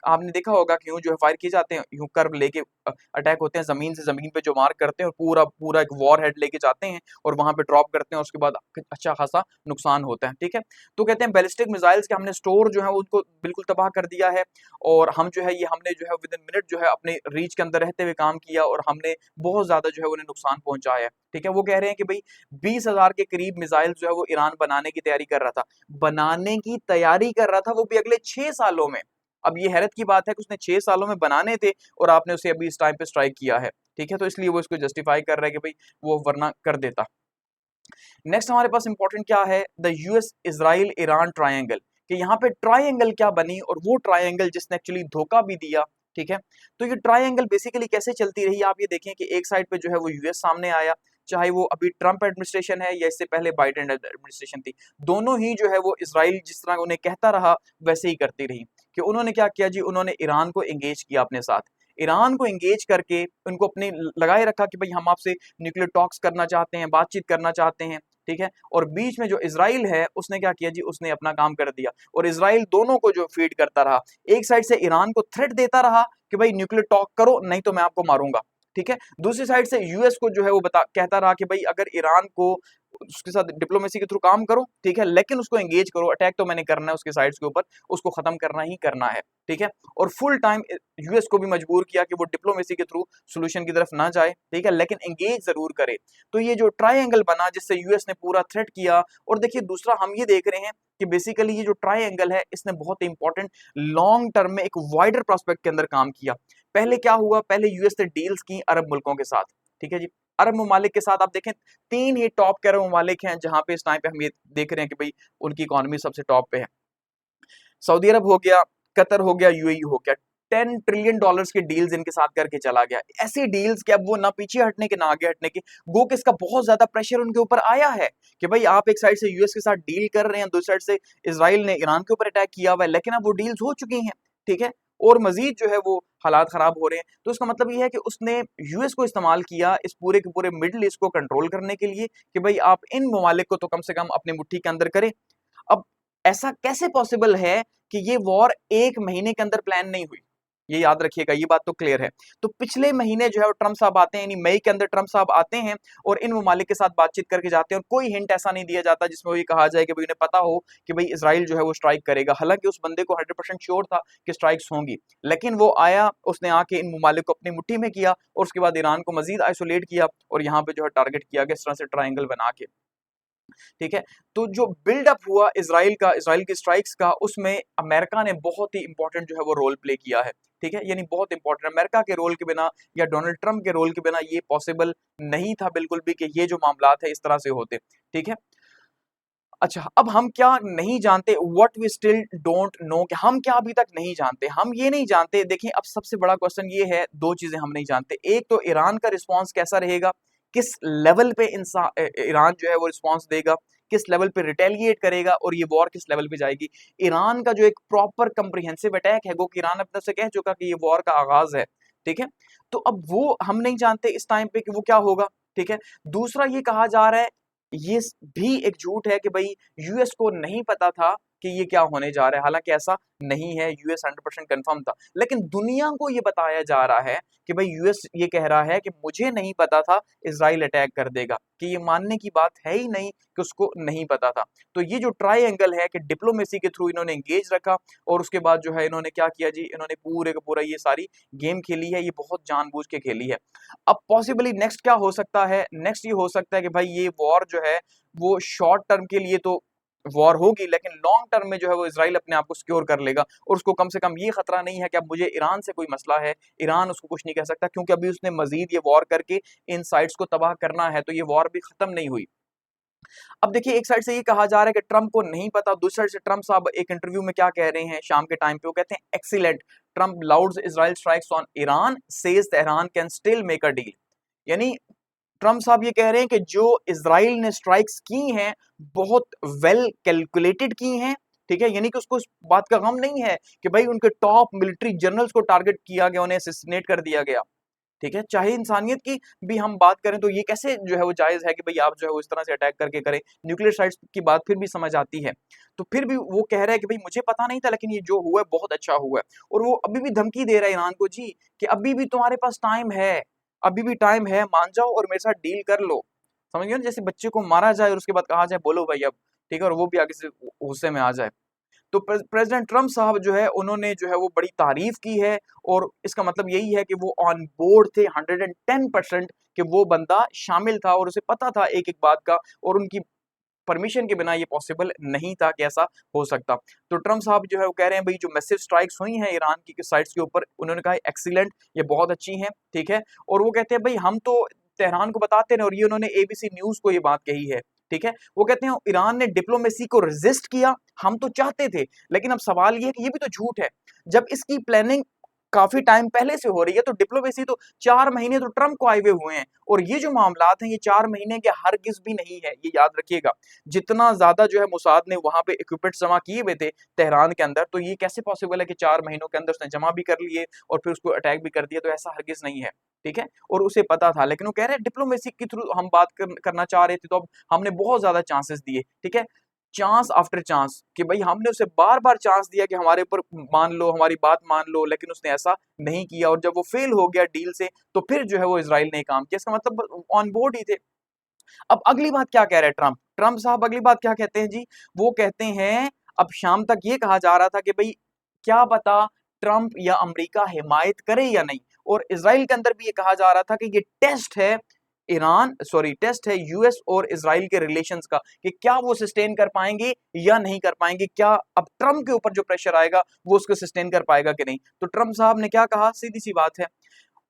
S1: आपने देखा होगा कि यूँ जो है फायर किए जाते हैं, यूँ कर्व लेके अटैक होते हैं ज़मीन से ज़मीन पे जो मार करते हैं और पूरा एक वॉर हेड लेके जाते हैं और वहाँ पे ड्रॉप करते हैं और उसके बाद अच्छा खासा नुकसान होता है, ठीक है? तो कहते हैं बैलिस्टिक मिसाइल्स के हमने स्टोर जो है वो उनको बिल्कुल तबाह कर दिया है और हम जो है ये हमने जो है विदिन मिनट जो है अपने रीच के अंदर रहते हुए काम किया और हमने बहुत ज़्यादा जो है उन्हें नुकसान पहुँचाया है, ठीक है? वो कह रहे हैं कि भई 20,000 के करीब मिसाइल जो है वो ईरान बनाने की तैयारी कर रहा था। बनाने की तैयारी कर रहा था वो भी अगले 6 सालों में। अब ये हैरत की बात है कि उसने 6 सालों में बनाने थे और आपने उसे अभी इस टाइम पे स्ट्राइक किया है, ठीक है? तो इसलिए वो इसको जस्टिफाई कर रहा है कि भई वो वरना कर देता। नेक्स्ट हमारे पास इंपॉर्टेंट क्या है? The US Israel Iran triangle कि यहाँ पे ट्रायंगल क्या बनी और वो ट्रायंगल जिसने एक्चुअली धोखा भी दिया, ठीक है? तो ये ट्रायंगल बेसिकली कैसे चलती रही आप ये देखें कि एक साइड पे जो है वो यूएस सामने आया, चाहे वो अभी ट्रंप एडमिनिस्ट्रेशन है या इससे पहले बाइडेन एडमिनिस्ट्रेशन थी। दोनों ही जो है वो इज़राइल जिस तरह उन्हें कहता रहा वैसे ही करती रही कि उन्होंने क्या किया जी उन्होंने ईरान को एंगेज किया अपने साथ। ईरान को एंगेज करके उनको अपने लगाए रखा कि भाई हम आपसे न्यूक्लियर टॉक्स करना चाहते हैं, बातचीत करना चाहते हैं, ठीक है? और बीच में जो इज़राइल है उसने क्या किया जी उसने अपना काम कर दिया और इज़राइल दोनों को जो फीड करता रहा। एक साइड से ईरान को थ्रेट देता रहा कि भाई न्यूक्लियर टॉक करो नहीं तो मैं आपको मारूँगा, ठीक है? दूसरी साइड से यूएस को जो है वो कहता रहा कि भाई अगर ईरान को उसके साथ डिप्लोमेसी के थ्रू काम करो, ठीक है? लेकिन उसको एंगेज करो, अटैक तो मैंने करना है उसके साइड्स के ऊपर, उसको खत्म करना ही करना है, ठीक है? और फुल टाइम यूएस को भी मजबूर किया कि वो डिप्लोमेसी के थ्रू सॉल्यूशन की तरफ ना जाए, ठीक है? लेकिन एंगेज ज़रूर करे। तो ये जो ट्रायंगल बना जिससे यूएस ने पूरा थ्रेट किया और देखिए दूसरा हम ये देख रहे हैं कि बेसिकली ये जो ट्रायंगल है इसने बहुत इंपॉर्टेंट लॉन्ग टर्म में एक वाइडर प्रोस्पेक्ट के अंदर काम किया। पहले क्या हुआ? पहले यूएस ने डील्स की अरब मुल्कों के साथ, ठीक है जी? अरब ममालिक के साथ आप देखें 3 ही टॉप के अरब ममालिक हैं जहाँ पे इस टाइम पे हम ये देख रहे हैं कि भाई उनकी इकोनॉमी सबसे टॉप पे है। सऊदी अरब हो गया, कतर हो गया, यूएई हो गया। 10 ट्रिलियन डॉलर्स की डील्स इनके साथ करके चला गया। ऐसी डील्स कि अब वो ना पीछे हटने के ना आगे हटने के, गो कि इसका बहुत ज़्यादा प्रेशर उनके ऊपर आया है कि भाई आप एक साइड से यूएस के साथ डील कर रहे हैं, दूसरी साइड से इज़राइल ने ईरान के ऊपर अटैक किया हुआ है, लेकिन अब वो डील्स हो चुकी हैं, ठीक है? और मज़ीद जो है वो हालात ख़राब हो रहे हैं। तो इसका मतलब ये है कि उसने यूएस को इस्तेमाल किया इस पूरे के पूरे मिडल ईस्ट को कंट्रोल करने के लिए कि भाई आप इन ममालिक को तो कम से कम अपनी मुट्ठी के अंदर करें। अब ऐसा कैसे पॉसिबल है कि ये वॉर 1 महीने के अंदर प्लान नहीं हुई? ये याद रखिएगा, ये बात तो क्लियर है। तो पिछले महीने जो है वो ट्रम्प साहब आते हैं, यानी मई के अंदर ट्रम्प साहब आते हैं और इन ममालिक के साथ बातचीत करके जाते हैं और कोई हिंट ऐसा नहीं दिया जाता जिसमें वो ये कहा जाए कि भाई उन्हें पता हो कि भाई इज़राइल जो है वो स्ट्राइक करेगा। हालाँकि उस बंदे को 100% श्योर था कि स्ट्राइक्स होंगी। लेकिन वो आया, उसने आके इन ममालिक को अपनी मुट्ठी में किया और उसके बाद ईरान को मज़ीद आइसोलेट किया और यहाँ पे जो है टारगेट किया गया इस तरह से ट्रायंगल बना के। ठीक है। तो जो बिल्डअप हुआ इसराइल की स्ट्राइक्स का, उसमें अमेरिका ने बहुत ही इंपॉर्टेंट जो है वो रोल प्ले किया है। ठीक है, यानी बहुत इंपॉर्टेंट, अमेरिका के रोल के बिना या डोनाल्ड ट्रंप के रोल के बिना ये पॉसिबल नहीं था बिल्कुल भी कि ये जो मामलात है इस तरह से होते। ठीक है। अच्छा, अब हम क्या नहीं जानते, what we still don't know, कि हम क्या अभी तक नहीं जानते, हम ये नहीं जानते। देखिए, अब सबसे बड़ा क्वेश्चन ये है, दो चीजें हम नहीं जानते। एक तो ईरान का रिस्पांस कैसा रहेगा, किस लेवल पे ईरान जो है वो रिस्पांस देगा, किस लेवल पे रिटेलिएट करेगा, और ये वॉर किस लेवल पे जाएगी। ईरान का जो एक प्रॉपर कंप्रिहेंसिव अटैक है, वो कि ईरान अपने से कह चुका कि ये वॉर का आगाज है। ठीक है। तो अब वो हम नहीं जानते इस टाइम पे कि वो क्या होगा। ठीक है। दूसरा, ये कहा जा रहा है, ये भी एक झूठ है कि भाई यूएस को नहीं पता था कि ये क्या होने जा रहा है, हालांकि ऐसा नहीं है, यूएस 100% कंफर्म था, लेकिन दुनिया को ये बताया जा रहा है कि भाई यूएस ये कह रहा है कि मुझे नहीं पता था इजराइल अटैक कर देगा, कि ये मानने की बात है ही नहीं कि उसको नहीं पता था। तो ये जो ट्रायंगल है कि डिप्लोमेसी के थ्रू इन्होंने एंगेज रखा, और उसके बाद जो है इन्होंने क्या किया जी, इन्होंने पूरे का पूरा ये सारी गेम खेली है, ये बहुत जानबूझ के खेली है। अब पॉसिबली नेक्स्ट क्या हो सकता है, नेक्स्ट ये हो सकता है कि भाई ये वॉर जो है वो शॉर्ट टर्म के लिए तो वॉर होगी, लेकिन लॉन्ग टर्म में जो है वो इजराइल अपने आप को सिक्योर कर लेगा, और उसको कम से कम ये खतरा नहीं है कि अब मुझे ईरान से कोई मसला है, ईरान उसको कुछ नहीं कह सकता, क्योंकि अभी उसने मजीद ये वॉर करके इन साइट्स को तबाह करना है, तो ये वॉर भी खत्म नहीं हुई। अब देखिए, एक साइड से ये कहा जा रहा है कि ट्रंप को नहीं पता, दूसरी साइड से ट्रंप साहब एक इंटरव्यू में क्या कह रहे हैं शाम के टाइम पे, वो कहते हैं excellent, Trump lauds Israel strikes on Iran, says Tehran can still make a deal. यानी ट्रंप साहब ये कह रहे हैं कि जो इजराइल ने स्ट्राइक्स की हैं बहुत वेल कैलकुलेटेड की हैं। ठीक है, यानी कि उसको इस बात का गम नहीं है कि भाई उनके टॉप मिलिट्री जनरल्स को टारगेट किया गया, उन्हें असैसिनेट कर दिया गया। ठीक है, चाहे इंसानियत की भी हम बात करें तो ये कैसे जो है वो जायज है कि भाई आप जो है वो इस तरह से अटैक करके करें। न्यूक्लियर साइट्स की बात फिर भी समझ आती है, तो फिर भी वो कह रहा है कि भाई मुझे पता नहीं था, लेकिन ये जो हुआ है बहुत अच्छा हुआ है। और वो अभी भी धमकी दे रहा है ईरान को जी, कि अभी भी तुम्हारे पास टाइम है, अभी भी टाइम है, मान जाओ और मेरे साथ डील कर लो। समझ गए ना, जैसे बच्चे को मारा जाए और उसके बाद कहा जाए बोलो भाई अब। ठीक है, और वो भी आगे से गुस्से में आ जाए। तो प्रेसिडेंट ट्रंप साहब जो है उन्होंने जो है वो बड़ी तारीफ की है, और इसका मतलब यही है कि वो ऑन बोर्ड थे 110% कि वो बंदा शामिल था और उसे पता था एक एक बात का, और उनकी परमिशन के बिना ये पॉसिबल नहीं था कि ऐसा हो सकता। तो ट्रंप साहब जो है वो कह रहे हैं भाई जो मैसिव स्ट्राइक्स हुई हैं ईरान की साइट्स के ऊपर, उन्होंने कहा एक्सीलेंट, ये बहुत अच्छी हैं। ठीक है, और वो कहते हैं भाई हम तो तेहरान को बताते हैं, और ये उन्होंने एबीसी न्यूज को ये बात कही है। ठीक है, वो कहते हैं ईरान ने डिप्लोमेसी को रेजिस्ट किया, हम तो चाहते थे, लेकिन अब सवाल ये है कि ये भी तो झूठ है, जब इसकी प्लानिंग काफी टाइम पहले से हो रही है, तो डिप्लोमेसी तो 4 महीने तो ट्रंप को आए हुए हुए हैं, और ये जो मामलात हैं ये 4 महीने के हरगिज भी नहीं है, ये याद रखिएगा। जितना ज्यादा जो है मुसाद ने वहां पे इक्विपमेंट जमा किए हुए थे तेहरान के अंदर, तो ये कैसे पॉसिबल है कि 4 महीनों के अंदर उसने जमा भी कर लिए और फिर उसको अटैक भी कर दिया, तो ऐसा हरगिज नहीं है। ठीक है, और उसे पता था, लेकिन वो कह रहे हैं डिप्लोमेसी के थ्रू हम बात करना चाह रहे थे, तो अब हमने बहुत ज्यादा चांसेस दिए। ठीक है, चांस आफ्टर चांस, कि भाई हमने उसे बार बार चांस दिया कि हमारे ऊपर मान लो, हमारी बात मान लो, लेकिन उसने ऐसा नहीं किया, और जब वो फेल हो गया डील से, तो फिर जो है वो इजराइल ने काम किया, इसका मतलब ऑन बोर्ड ही थे। अब अगली बात क्या कह रहे हैं ट्रंप, ट्रंप साहब अगली बात क्या कहते हैं जी, वो कहते हैं अब शाम तक ये कहा जा रहा था कि भाई क्या पता ट्रंप या अमेरिका हिमायत करे या नहीं, और इसराइल के अंदर भी ये कहा जा रहा था कि ये टेस्ट है यूएस और इसराइल के रिलेशंस का, कि क्या वो सस्टेन कर पाएंगे या नहीं कर पाएंगे, क्या अब ट्रंप के ऊपर जो प्रेशर आएगा वो उसको सस्टेन कर पाएगा कि नहीं। तो ट्रंप साहब ने क्या कहा, सीधी सी बात है,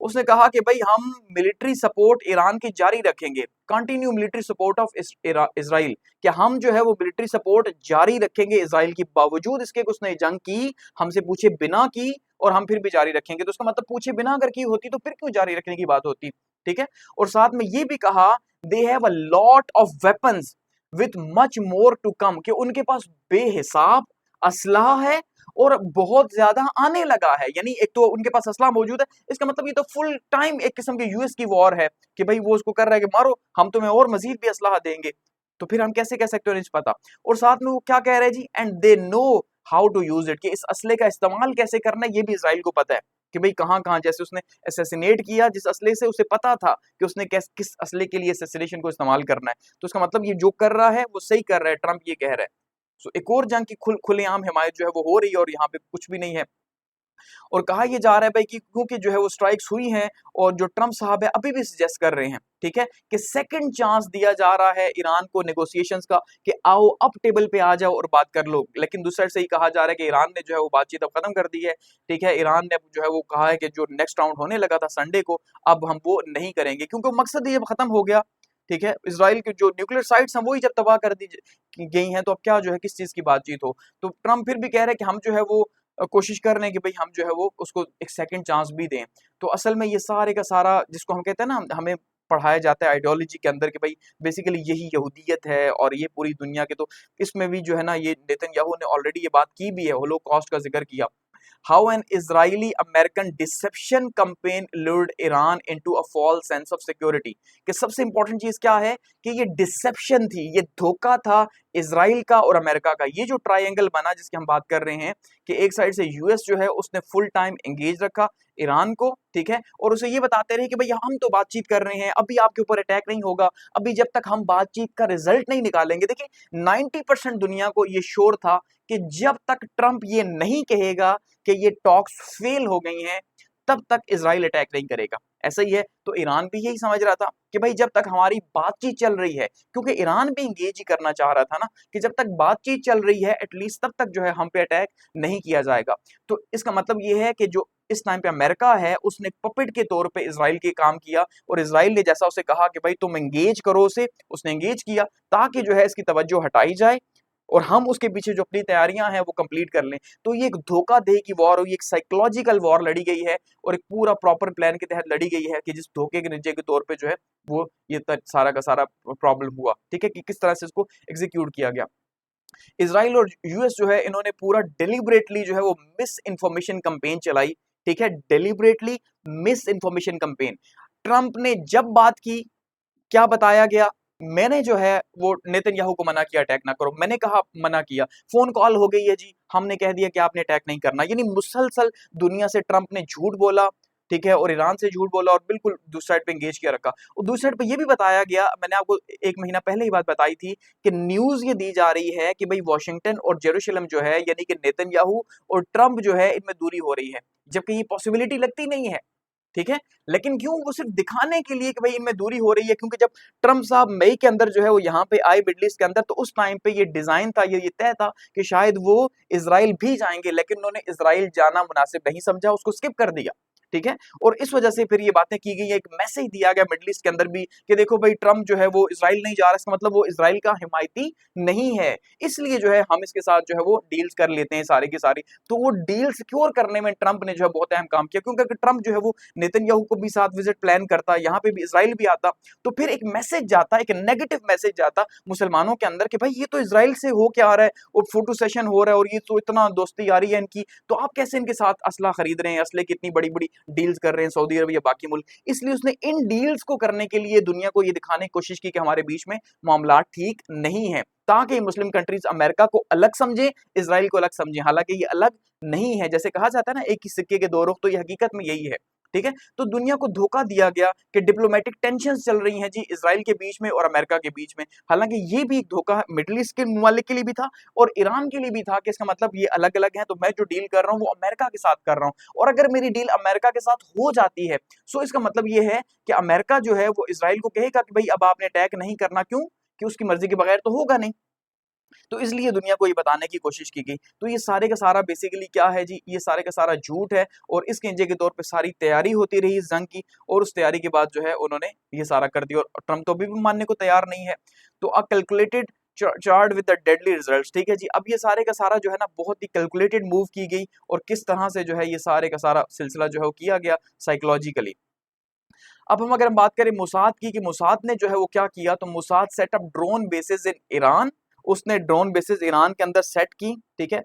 S1: उसने कहा कि भाई हम मिलिट्री सपोर्ट ईरान की जारी रखेंगे, continue military support of Israel, कि हम जो है वो मिलिट्री सपोर्ट जारी रखेंगे इसराइल की, बावजूद इसके कि उसने जंग की, हमसे पूछे बिना की, और हम फिर भी जारी रखेंगे। तो उसका मतलब पूछे बिना अगर की होती तो फिर क्यों जारी रखने की बात होती। ठीक है, और साथ में ये भी कहा they have a lot of weapons with much more to come, कि उनके पास बेहिसाब असलाह है और बहुत ज्यादा आने लगा है। यानी एक तो उनके पास असला मौजूद है, इसका मतलब ये तो फुल टाइम एक किस्म की यूएस की वॉर है, कि भाई वो उसको कर रहा है कि मारो, हम तुम्हें और मजीद भी असलाह देंगे। तो फिर हम कैसे कह सकते हो नहीं पता। और साथ में वो क्या कह रहे हैं जी, and they know how to use it, कि इस असले का इस्तेमाल कैसे करना है ये भी इसराइल को पता है, कि भाई कहां कहां, जैसे उसने असैसिनेट किया जिस असले से उसे पता था कि उसने किस असले के लिए असैसिनेशन को इस्तेमाल करना है, तो उसका मतलब ये जो कर रहा है वो सही कर रहा है, ट्रंप ये कह रहा है। सो एक और जंग की खुलेआम हिमायत जो है वो हो रही है, और यहाँ पे कुछ भी नहीं है। और कहा यह जा रहा है भाई कि क्योंकि जो है वो स्ट्राइक्स हुई हैं और जो ट्रम्प साहब है अभी भी सजेस्ट कर रहे हैं, ठीक है, कि सेकंड चांस दिया जा रहा है ईरान को नेगोशिएशंस का, कि आओ अब टेबल पे आ जाओ और बात कर लो। लेकिन दूसरी साइड से ही कहा जा रहा है कि ईरान ने जो है वो बातचीत अब खत्म कर दी है, ठीक है। ईरान ने जो है वो कहा है कि जो नेक्स्ट राउंड होने लगा था संडे को, अब हम वो नहीं करेंगे क्योंकि मकसद ये खत्म हो गया, ठीक है। इजराइल के जो न्यूक्लियर साइट्स हैं वो ही जब तबाह कर दी गई हैं, तो अब क्या जो है किस चीज की बातचीत हो। तो ट्रम्प फिर भी कह रहे हैं कि हम जो है वो कोशिश कर रहे हैं कि भाई हम जो है वो उसको एक सेकंड चांस भी दें। तो असल में ये सारे का सारा जिसको हम कहते हैं ना, हमें पढ़ाया जाता है आइडियोलॉजी के अंदर कि भाई बेसिकली यही यहूदियत है और ये पूरी दुनिया के, तो इसमें भी जो है ना ये नेतन्याहू ने ऑलरेडी ये बात की भी है, होलोकॉस्ट का जिक्र किया। How an Israeli-American deception campaign lured Iran into a false sense of security। कि सबसे इंपॉर्टेंट चीज क्या है कि ये डिसेप्शन थी, ये धोखा था इसराइल का और अमेरिका का। ये जो ट्रायंगल बना जिसकी हम बात कर रहे हैं कि एक साइड से यूएस जो है उसने फुल टाइम एंगेज रखा ईरान को, ठीक है, और उसे ये बताते रहे कि भाई हम तो बातचीत कर रहे हैं, अभी आपके ऊपर अटैक नहीं होगा, अभी जब तक हम बातचीत का रिजल्ट नहीं निकालेंगे। देखिए 90% दुनिया को ये श्योर था कि जब तक ट्रंप ये नहीं कहेगा कि ये टॉक्स फेल हो गई हैं, तब तक इजराइल अटैक नहीं करेगा। ऐसा ही है, तो ईरान भी यही समझ रहा था कि भाई जब तक हमारी बातचीत चल रही है, क्योंकि ईरान भी इंगेज ही करना चाह रहा था ना, कि जब तक बातचीत चल रही है एटलीस्ट तब तक जो है हम पे अटैक नहीं किया जाएगा। तो इसका मतलब ये है कि जो इस टाइम पे अमेरिका है उसने पपेट के तौर पे इसराइल के काम किया, और इसराइल ने जैसा उसे कहा कि भाई तुम एंगेज करो उसे, उसने एंगेज किया ताकि जो है इसकी तवज्जो हटाई जाए और हम उसके पीछे जो अपनी तैयारियां हैं वो कंप्लीट कर लें। तो ये एक धोखाधही की वॉर हुई, एक साइकोलॉजिकल वॉर लड़ी गई है और एक पूरा प्रॉपर प्लान के तहत लड़ी गई है कि जिस धोखे के नतीजे के तौर पे जो है वो ये सारा का सारा प्रॉब्लम हुआ, ठीक है, कि किस तरह से इसको एग्जीक्यूट किया गया। इसराइल और यूएस जो है इन्होंने पूरा डेलिबरेटली जो है वो मिस इन्फॉर्मेशन कंपेन चलाई, ठीक है, deliberately miss information campaign. Trump ने जब बात की, क्या बताया गया, मैंने जो है वो नेतन्याहू को मना किया अटैक ना करो, मैंने कहा मना किया, फोन कॉल हो गई है जी, हमने कह दिया कि आपने अटैक नहीं करना। यानी मुसलसल दुनिया से ट्रंप ने झूठ बोला, ठीक है, और ईरान से झूठ बोला और बिल्कुल दूसरी साइड पे एंगेज किया रखा। और दूसरी साइड पे ये भी बताया गया, मैंने आपको एक महीना पहले ही बात बताई थी कि न्यूज ये दी जा रही है कि भाई वॉशिंगटन और जेरूशलम जो है यानी कि नेतन्याहू और ट्रंप जो है इनमें दूरी हो रही है, जबकि ये पॉसिबिलिटी लगती नहीं है, ठीक है। लेकिन क्यों, वो सिर्फ दिखाने के लिए कि भाई इनमें दूरी हो रही है, क्योंकि जब ट्रम्प साहब मई के अंदर जो है वो यहाँ पे आए मिडल ईस्ट के अंदर, तो उस टाइम पे ये डिजाइन था, ये तय था कि शायद वो इसराइल भी जाएंगे, लेकिन उन्होंने इसराइल जाना मुनासिब नहीं समझा, उसको स्किप कर दिया, ठीक है। और इस वजह से फिर ये बातें की गई है, एक मैसेज दिया गया मिडल ईस्ट के अंदर भी कि देखो भाई ट्रम्प जो है वो इसराइल नहीं जा रहा, इसका मतलब वो इसराइल का हिमायती नहीं है, इसलिए जो है हम इसके साथ जो है वो डील्स कर लेते हैं सारी की सारी। तो वो डील सिक्योर करने में ट्रंप ने जो है बहुत अहम काम किया, क्योंकि अगर ट्रंप जो है वो नेतन्याहू को भी साथ विजिट प्लान करता, यहाँ पे भी इसराइल भी आता, तो फिर एक मैसेज जाता, एक नेगेटिव मैसेज जाता मुसलमानों के अंदर कि भाई ये तो इसराइल से हो क्या आ रहा है, और फोटो सेशन हो रहा है, और ये तो इतना दोस्ती आ रही है इनकी, तो आप कैसे इनके साथ असला खरीद रहे हैं, असले की इतनी बड़ी बड़ी डील्स कर रहे हैं सऊदी अरब या बाकी मुल्क। इसलिए उसने इन डील्स को करने के लिए दुनिया को ये दिखाने की कोशिश की कि हमारे बीच में मामला ठीक नहीं है, ताकि मुस्लिम कंट्रीज अमेरिका को अलग समझे, इसराइल को अलग समझे। हालांकि ये अलग नहीं है, जैसे कहा जाता है ना एक ही सिक्के के दो रुख, तो ये हकीकत में यही है, ठीक है। तो दुनिया को धोखा दिया गया कि डिप्लोमेटिक टेंशन चल रही हैं जी इसराइल के बीच में और अमेरिका के बीच में। हालांकि ये भी एक धोखा मिडिल ईस्ट के ममालिक के लिए भी था और ईरान के लिए भी था कि इसका मतलब ये अलग अलग है, तो मैं जो डील कर रहा हूँ वो अमेरिका के साथ कर रहा हूँ, और अगर मेरी डील अमेरिका के साथ हो जाती है, सो इसका मतलब ये है कि अमेरिका जो है वो इसराइल को कहेगा कि भाई अब आपने अटैक नहीं करना, क्यों कि उसकी मर्जी के बगैर तो होगा नहीं। तो इसलिए दुनिया को ये बताने की कोशिश की गई। तो ये सारे का सारा बेसिकली क्या है जी, ये सारे का सारा झूठ है, और इसके नतीजे के तौर पे सारी तैयारी होती रही इस जंग की, और उस तैयारी के बाद जो है उन्होंने ये सारा कर दिया, और ट्रम्प तो अभी भी मानने को तैयार नहीं है। तो a calculated chart with the deadly results, ठीक है जी। अब ये सारे का सारा जो है ना बहुत ही कैलकुलेटेड मूव की गई, और किस तरह से जो है ये सारे का सारा सिलसिला जो है वो किया गया साइकोलॉजिकली। अब हम अगर हम बात करें मोसाद की, कि मोसाद ने जो है वो क्या किया, तो Mossad setup drone basis in Iran, उसने ड्रोन बेसिस ईरान के अंदर सेट की, ठीक है,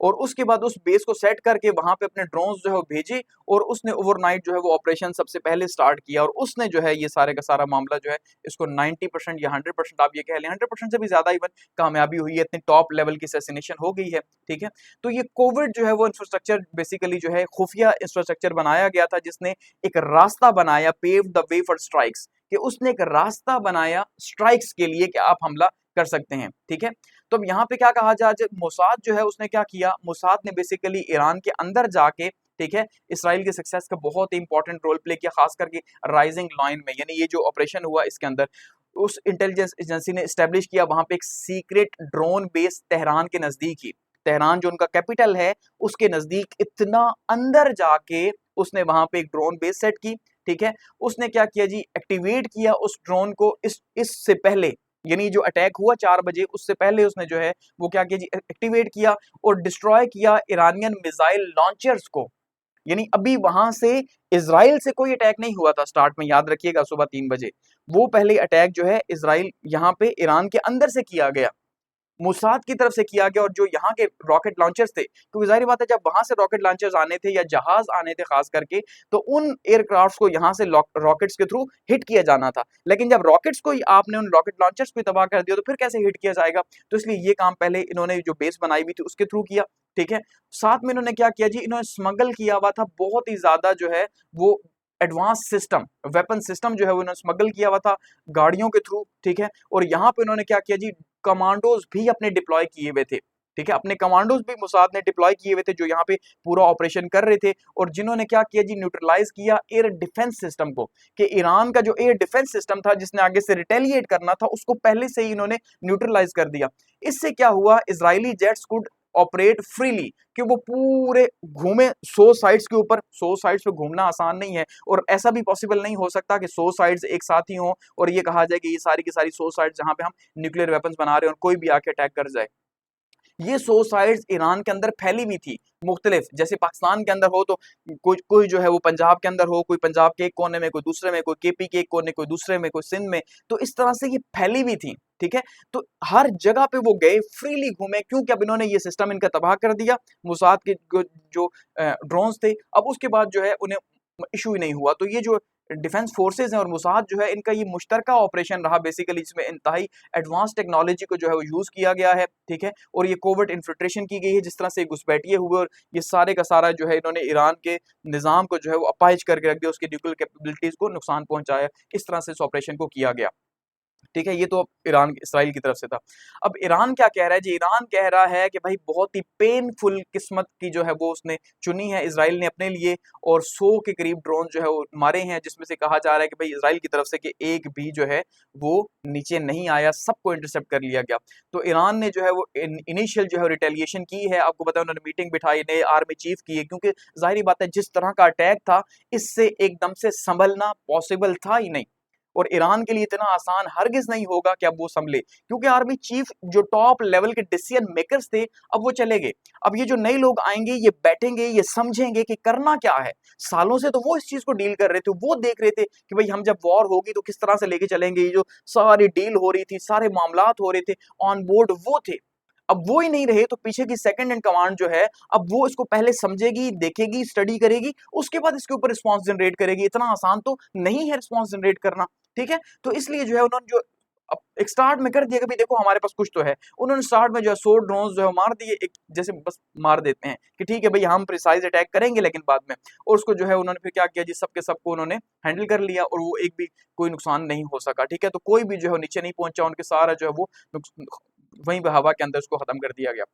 S1: और उसके बाद उस बेस को सेट करके वहां पे अपने ड्रोन्स जो है वो भेजे, और उसने ओवरनाइट जो है वो ऑपरेशन सबसे पहले स्टार्ट किया, और उसने जो है ये सारे का सारा मामला जो है इसको 90% या 100% आप ये कह लें, 100% से भी ज्यादा इवन कामयाबी हुई है, इतनी टॉप लेवल की असैसिनेशन हो गई है, ठीक है। तो ये कोविड जो है वो इंफ्रास्ट्रक्चर बेसिकली जो है खुफिया इंफ्रास्ट्रक्चर बनाया गया था, जिसने एक रास्ता बनाया, pave the way for strikes, कि उसने एक रास्ता बनाया स्ट्राइक्स के लिए कि आप हमला कर सकते हैं, ठीक है। तो अब यहाँ पे क्या कहा जाए, मोसाद जो है उसने क्या किया, मोसाद ने बेसिकली ईरान के अंदर जाके, ठीक है, इसराइल के सक्सेस का बहुत ही इंपॉर्टेंट रोल प्ले किया, खास करके राइजिंग लाइन में, यानी ये जो ऑपरेशन हुआ इसके अंदर उस इंटेलिजेंस एजेंसी ने स्टैब्लिश किया वहां पे एक सीक्रेट ड्रोन बेस तेहरान के नजदीक ही, तेहरान जो उनका कैपिटल है उसके नजदीक इतना अंदर जाके उसने वहां पे एक ड्रोन बेस सेट की, ठीक है। उसने क्या किया जी, एक्टिवेट किया उस ड्रोन को, इससे पहले, यानी जो अटैक हुआ 4 बजे उससे पहले उसने जो है वो क्या किया जी, एक्टिवेट किया और डिस्ट्रॉय किया ईरानियन मिसाइल लॉन्चर्स को। यानी अभी वहां से इजराइल से कोई अटैक नहीं हुआ था स्टार्ट में, याद रखिएगा, सुबह 3 बजे वो पहले अटैक जो है इजराइल यहाँ पे ईरान के अंदर से किया गया, मुसाद की तरफ से किया गया। और जो यहाँ के रॉकेट लॉन्चर्स थे, क्योंकि जाहिर बात है जब वहां से रॉकेट लॉन्चर्स आने थे या जहाज आने थे खास करके, तो उन एयरक्राफ्ट को यहाँ से रॉकेट्स के थ्रू हिट किया जाना था, लेकिन जब रॉकेट्स को आपने उन रॉकेट लॉन्चर्स को तबाह कर दिया तो फिर कैसे हिट किया जाएगा। तो इसलिए ये काम पहले इन्होंने जो बेस बनाई हुई थी उसके थ्रू किया, ठीक है। साथ में इन्होंने क्या किया जी, इन्होंने स्मगल किया हुआ था बहुत ही ज्यादा जो है वो एडवांस सिस्टम, वेपन सिस्टम जो है वो इन्होंने स्मगल किया हुआ था गाड़ियों के थ्रू, ठीक है। और यहाँ पे इन्होंने क्या किया जी, कमांडोज भी अपने डिप्लॉय किए हुए थे, ठीक है, अपने कमांडोज भी मुसाद ने डिप्लॉय किए हुए थे जो यहाँ पे पूरा ऑपरेशन कर रहे थे, और जिन्होंने क्या किया जी, न्यूट्रलाइज किया एयर डिफेंस सिस्टम को, कि ईरान का जो एयर डिफेंस सिस्टम था जिसने आगे से रिटेलिएट करना था उसको पहले से ही इन्होंने न्यूट्रलाइज कर दिया। इससे क्या हुआ, Israeli jets could operate freely, कि वो पूरे घूमे 100 साइट्स के ऊपर। 100 साइट्स पे घूमना आसान नहीं है, और ऐसा भी पॉसिबल नहीं हो सकता कि 100 साइट्स एक साथ ही हों और ये कहा जाए कि ये सारी की सारी 100 साइट्स जहां पे हम न्यूक्लियर वेपन्स बना रहे हैं और कोई भी आके अटैक कर जाए। ये 100 साइट्स ईरान के अंदर फैली हुई थी मुख्तलिफ, जैसे पाकिस्तान के अंदर हो तो कोई जो है वो पंजाब के अंदर हो, कोई पंजाब के एक कोने में, कोई दूसरे में, कोई केपी के एक कोने, कोई दूसरे में, कोई सिंध में, तो इस तरह से ये फैली हुई थी, ठीक है। तो हर जगह पे वो गए, फ्रीली घूमे, क्योंकि अब इन्होंने ये सिस्टम इनका तबाह कर दिया, मुसाद के जो ड्रोन्स थे, अब उसके बाद जो है उन्हें इशू ही नहीं हुआ। तो ये जो डिफेंस फोर्सेज हैं और मुसाद जो है इनका ये मुश्तरका ऑपरेशन रहा बेसिकली, जिसमें इंतहाई एडवांस टेक्नोलॉजी को जो है वो यूज किया गया है, ठीक है। और ये कोवर्ट इन्फिल्ट्रेशन की गई है, जिस तरह से घुसपैठिए हुए और ये सारे का सारा जो है इन्होंने ईरान के निज़ाम को जो है वो अपाहिज करके रख दिया, उसकी न्यूक्लियर कैपेबिलिटीज को नुकसान पहुंचाया, इस तरह से इस ऑपरेशन को किया गया, ठीक है। ये तो ईरान इसराइल की तरफ से था। अब ईरान क्या कह रहा है जी, ईरान कह रहा है कि भाई बहुत ही पेनफुल किस्मत की जो है वो उसने चुनी है इसराइल ने अपने लिए, और 100 के करीब ड्रोन जो है वो मारे हैं, जिसमें से कहा जा रहा है कि भाई इसराइल की तरफ से कि एक भी जो है वो नीचे नहीं आया, सबको इंटरसेप्ट कर लिया गया। तो ईरान ने जो है वो इनिशियल जो है रिटेलिएशन की है, आपको पता है उन्होंने मीटिंग बिठाई, नए आर्मी चीफ की है, क्योंकि जाहिर बात है जिस तरह का अटैक था इससे एकदम से संभलना पॉसिबल था ही नहीं, और ईरान के लिए इतना आसान हरगिज नहीं होगा कि अब वो संभले, क्योंकि आर्मी चीफ जो टॉप लेवल के डिसीजन मेकर्स थे अब वो चले गए। अब ये जो नए लोग आएंगे ये बैठेंगे, ये समझेंगे कि करना क्या है। सालों से तो वो इस चीज को डील कर रहे थे, वो देख रहे थे कि भाई हम जब वॉर होगी तो किस तरह से लेके चलेंगे, ये जो सारी डील हो रही थी, सारे मामलात हो रहे थे, ऑन बोर्ड वो थे। अब वो ही नहीं रहे तो पीछे की सेकंड इन कमांड जो है अब वो इसको पहले समझेगी, देखेगी, स्टडी करेगी, उसके बाद इसके ऊपर रिस्पांस जनरेट करेगी। इतना आसान तो नहीं है रिस्पांस जनरेट करना, ठीक है। तो इसलिए जो है उन्होंने जो एक स्टार्ट में कर दिया कि भाई देखो हमारे पास कुछ तो है, उन्होंने स्टार्ट में जो है 100 ड्रोन्स जो है मार दिए, एक जैसे बस मार देते हैं कि ठीक है भाई हम प्रिसाइज अटैक करेंगे, लेकिन बाद में, और उसको जो है उन्होंने फिर क्या किया जी, सबके सबको उन्होंने हैंडल कर लिया और वो एक भी कोई नुकसान नहीं हो सका, ठीक है। तो कोई भी जो है नीचे नहीं पहुंचा, उनके सारा जो है वो वहीं पे हवा के अंदर उसको खत्म कर दिया गया।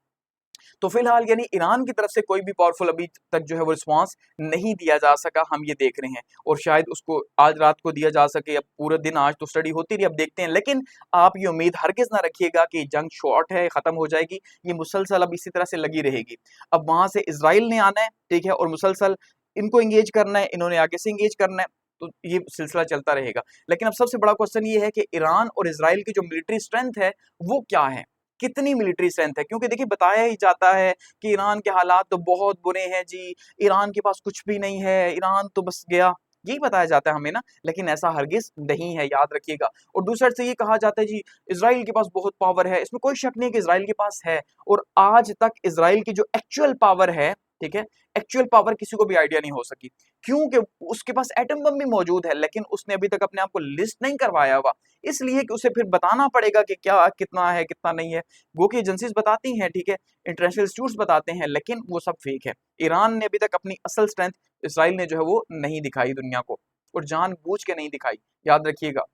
S1: तो फिलहाल यानी ईरान की तरफ से कोई भी पावरफुल अभी तक जो है वो रिस्पांस नहीं दिया जा सका, हम ये देख रहे हैं, और शायद उसको आज रात को दिया जा सके, अब पूरे दिन आज तो स्टडी होती रही, अब देखते हैं। लेकिन आप ये उम्मीद हरगिज ना रखिएगा कि जंग शॉर्ट है, खत्म हो जाएगी, ये मुसलसल अब इसी तरह से लगी रहेगी। अब वहां से इसराइल ने आना है, ठीक है, और मुसलसल इनको एंगेज करना है, इन्होंने आगे से एंगेज करना है, तो ये सिलसिला चलता रहेगा। लेकिन अब सबसे बड़ा क्वेश्चन ये है कि ईरान और इसराइल की जो मिलिट्री स्ट्रेंथ है वो क्या है, कितनी मिलिट्री स्ट्रेंथ है, क्योंकि देखिए बताया ही जाता है कि ईरान के हालात तो बहुत बुरे हैं जी, ईरान के पास कुछ भी नहीं है, ईरान तो बस गया, यही बताया जाता है हमें ना, लेकिन ऐसा हरगिज नहीं है, याद रखिएगा। और दूसरे से ये कहा जाता है जी इसराइल के पास बहुत पावर है, इसमें कोई शक नहीं कि इसराइल के पास है, और आज तक इसराइल की जो एक्चुअल पावर है, ठीक है, एक्चुअल पावर किसी को भी आइडिया नहीं हो सकी, क्योंकि उसके पास एटम बम भी मौजूद है, लेकिन उसने अभी तक अपने आप को लिस्ट नहीं करवाया हुआ, इसलिए कि उसे फिर बताना पड़ेगा कि क्या कितना है कितना नहीं है। गो की एजेंसीज बताती हैं, ठीक है, इंटरनेशनल इंस्टीट्यूट्स बताते हैं, लेकिन वो सब फेक है। ईरान ने अभी तक अपनी असल स्ट्रेंथ इसराइल ने जो है वो नहीं दिखाई दुनिया को, और जानबूझ के नहीं दिखाई, याद रखिएगा।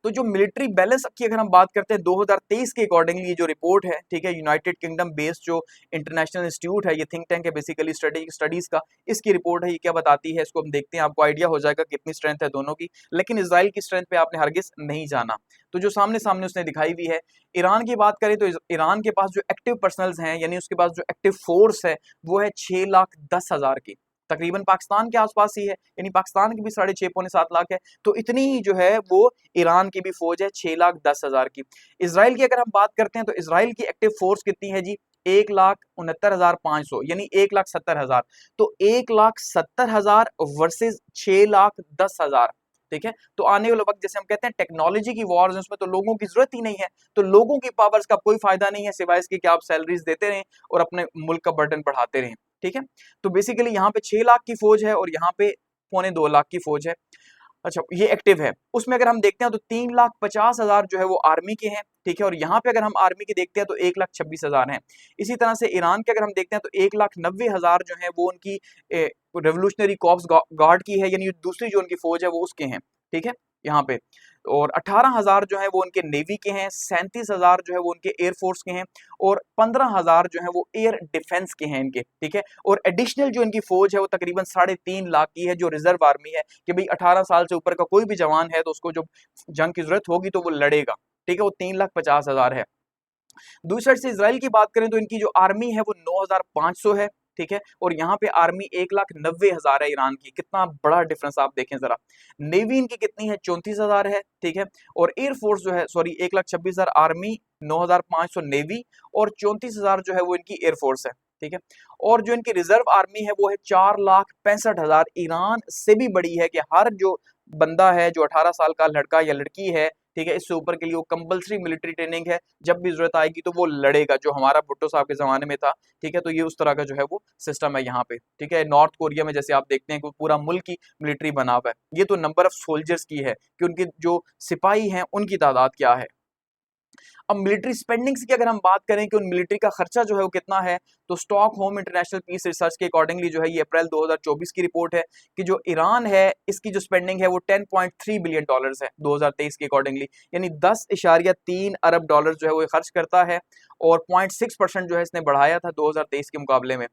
S1: तो जो मिलिट्री बैलेंस की अगर हम बात करते हैं 2023 के अकॉर्डिंगली, जो रिपोर्ट है, ठीक है, यूनाइटेड किंगडम बेस्ड जो इंटरनेशनल इंस्टीट्यूट है, ये थिंक टैंक है बेसिकली स्ट्रेटेजिक स्टडीज का, इसकी रिपोर्ट है, ये क्या बताती है इसको हम देखते हैं, आपको आइडिया हो जाएगा कितनी स्ट्रेंथ है दोनों की। लेकिन इसराइल की स्ट्रेंथ पे आपने हरगिज नहीं जाना, तो जो सामने सामने उसने दिखाई हुई है। ईरान की बात करें तो ईरान के पास जो एक्टिव पर्सनल्स हैं, यानी उसके पास जो एक्टिव फोर्स है, वो है 6,10,000 की, तकरीबन पाकिस्तान के आसपास ही है, यानी पाकिस्तान की भी 6.5 पौने 7 लाख है। तो इतनी ही जो है वो ईरान की भी फौज है 6,10,000 की। इसराइल की अगर हम बात करते हैं तो इसराइल की एक्टिव फोर्स कितनी है जी, 1,69,500, यानी 1,70,000। तो 1,70,000 वर्सेज 6,10,000, ठीक है। तो आने वाले वक्त जैसे हम कहते हैं टेक्नोलॉजी की वॉर्स, उसमें तो लोगों की जरूरत ही नहीं है, तो लोगों की पावर्स का कोई फायदा नहीं है सिवाय इसके कि आप सैलरीज देते रहें और अपने मुल्क का बर्डन बढ़ाते रहें, ठीक है। तो बेसिकली यहाँ पे 6 लाख की फौज है और यहाँ पे 1,25,00,000 की फौज है। अच्छा, ये एक्टिव है। उसमें अगर हम देखते हैं तो 3,50,000 जो है वो आर्मी के हैं, ठीक है। और यहाँ पे अगर हम आर्मी के देखते हैं तो 1,26,000 हैं। इसी तरह से ईरान के अगर हम देखते हैं तो 1,90,000 जो है वो उनकी रेवोल्यूशनरी कॉर्प्स गार्ड की है, यानी दूसरी जो उनकी फौज है वो उसके हैं, ठीक है, यहाँ पे। और 18,000 जो है वो उनके नेवी के हैं, 37,000 जो है वो उनके एयरफोर्स के हैं, और 15,000 जो है वो एयर डिफेंस के हैं इनके, ठीक है। और एडिशनल जो इनकी फौज है वो तकरीबन 3.5 लाख की है, जो रिजर्व आर्मी है, कि भाई 18 साल से ऊपर का कोई भी जवान है तो उसको जो जंग की जरूरत होगी तो वो लड़ेगा, ठीक है। वो 3,50,000 है। दूसरी साइड से इसराइल की बात करें तो इनकी जो आर्मी है वो 9,500 है, ठीक है। और यहाँ पे आर्मी 1,90,000 है ईरान की। कितना बड़ा डिफरेंस आप देखें जरा। नेवी इनकी कितनी है, 34,000 है, ठीक है। और एयरफोर्स जो है, सॉरी, 1,26,000 आर्मी, 9,500 नेवी, और 34,000 जो है वो इनकी एयरफोर्स है, ठीक है। और जो इनकी रिजर्व आर्मी है वो है 4,65,000। ईरान से भी बड़ी है, कि हर जो बंदा है, जो 18 साल का लड़का या लड़की है, ठीक है, इससे ऊपर के लिए वो कंपलसरी मिलिट्री ट्रेनिंग है, जब भी जरूरत आएगी तो वो लड़ेगा, जो हमारा भुट्टो साहब के जमाने में था, ठीक है। तो ये उस तरह का जो है वो सिस्टम है यहाँ पे, ठीक है। नॉर्थ कोरिया में जैसे आप देखते हैं कि पूरा मुल्क की मिलिट्री बना हुआ है, ये तो नंबर ऑफ सोल्जर्स की है कि उनके जो सिपाही हैं उनकी तादाद क्या है। अब मिलिट्री स्पेंडिंग्स की अगर हम बात करें कि उन मिलिट्री का खर्चा जो है वो कितना है, तो Stockholm International Peace Research के अकॉर्डिंगली जो है, ये अप्रैल 2024 की रिपोर्ट है, कि जो ईरान है इसकी जो स्पेंडिंग है वो $10.3 बिलियन है 2023 के अकॉर्डिंगली, यानी 10.3 अरब डॉलर जो है वो खर्च करता है, और 0.6% जो है इसने बढ़ाया था 2023 के मुकाबले में।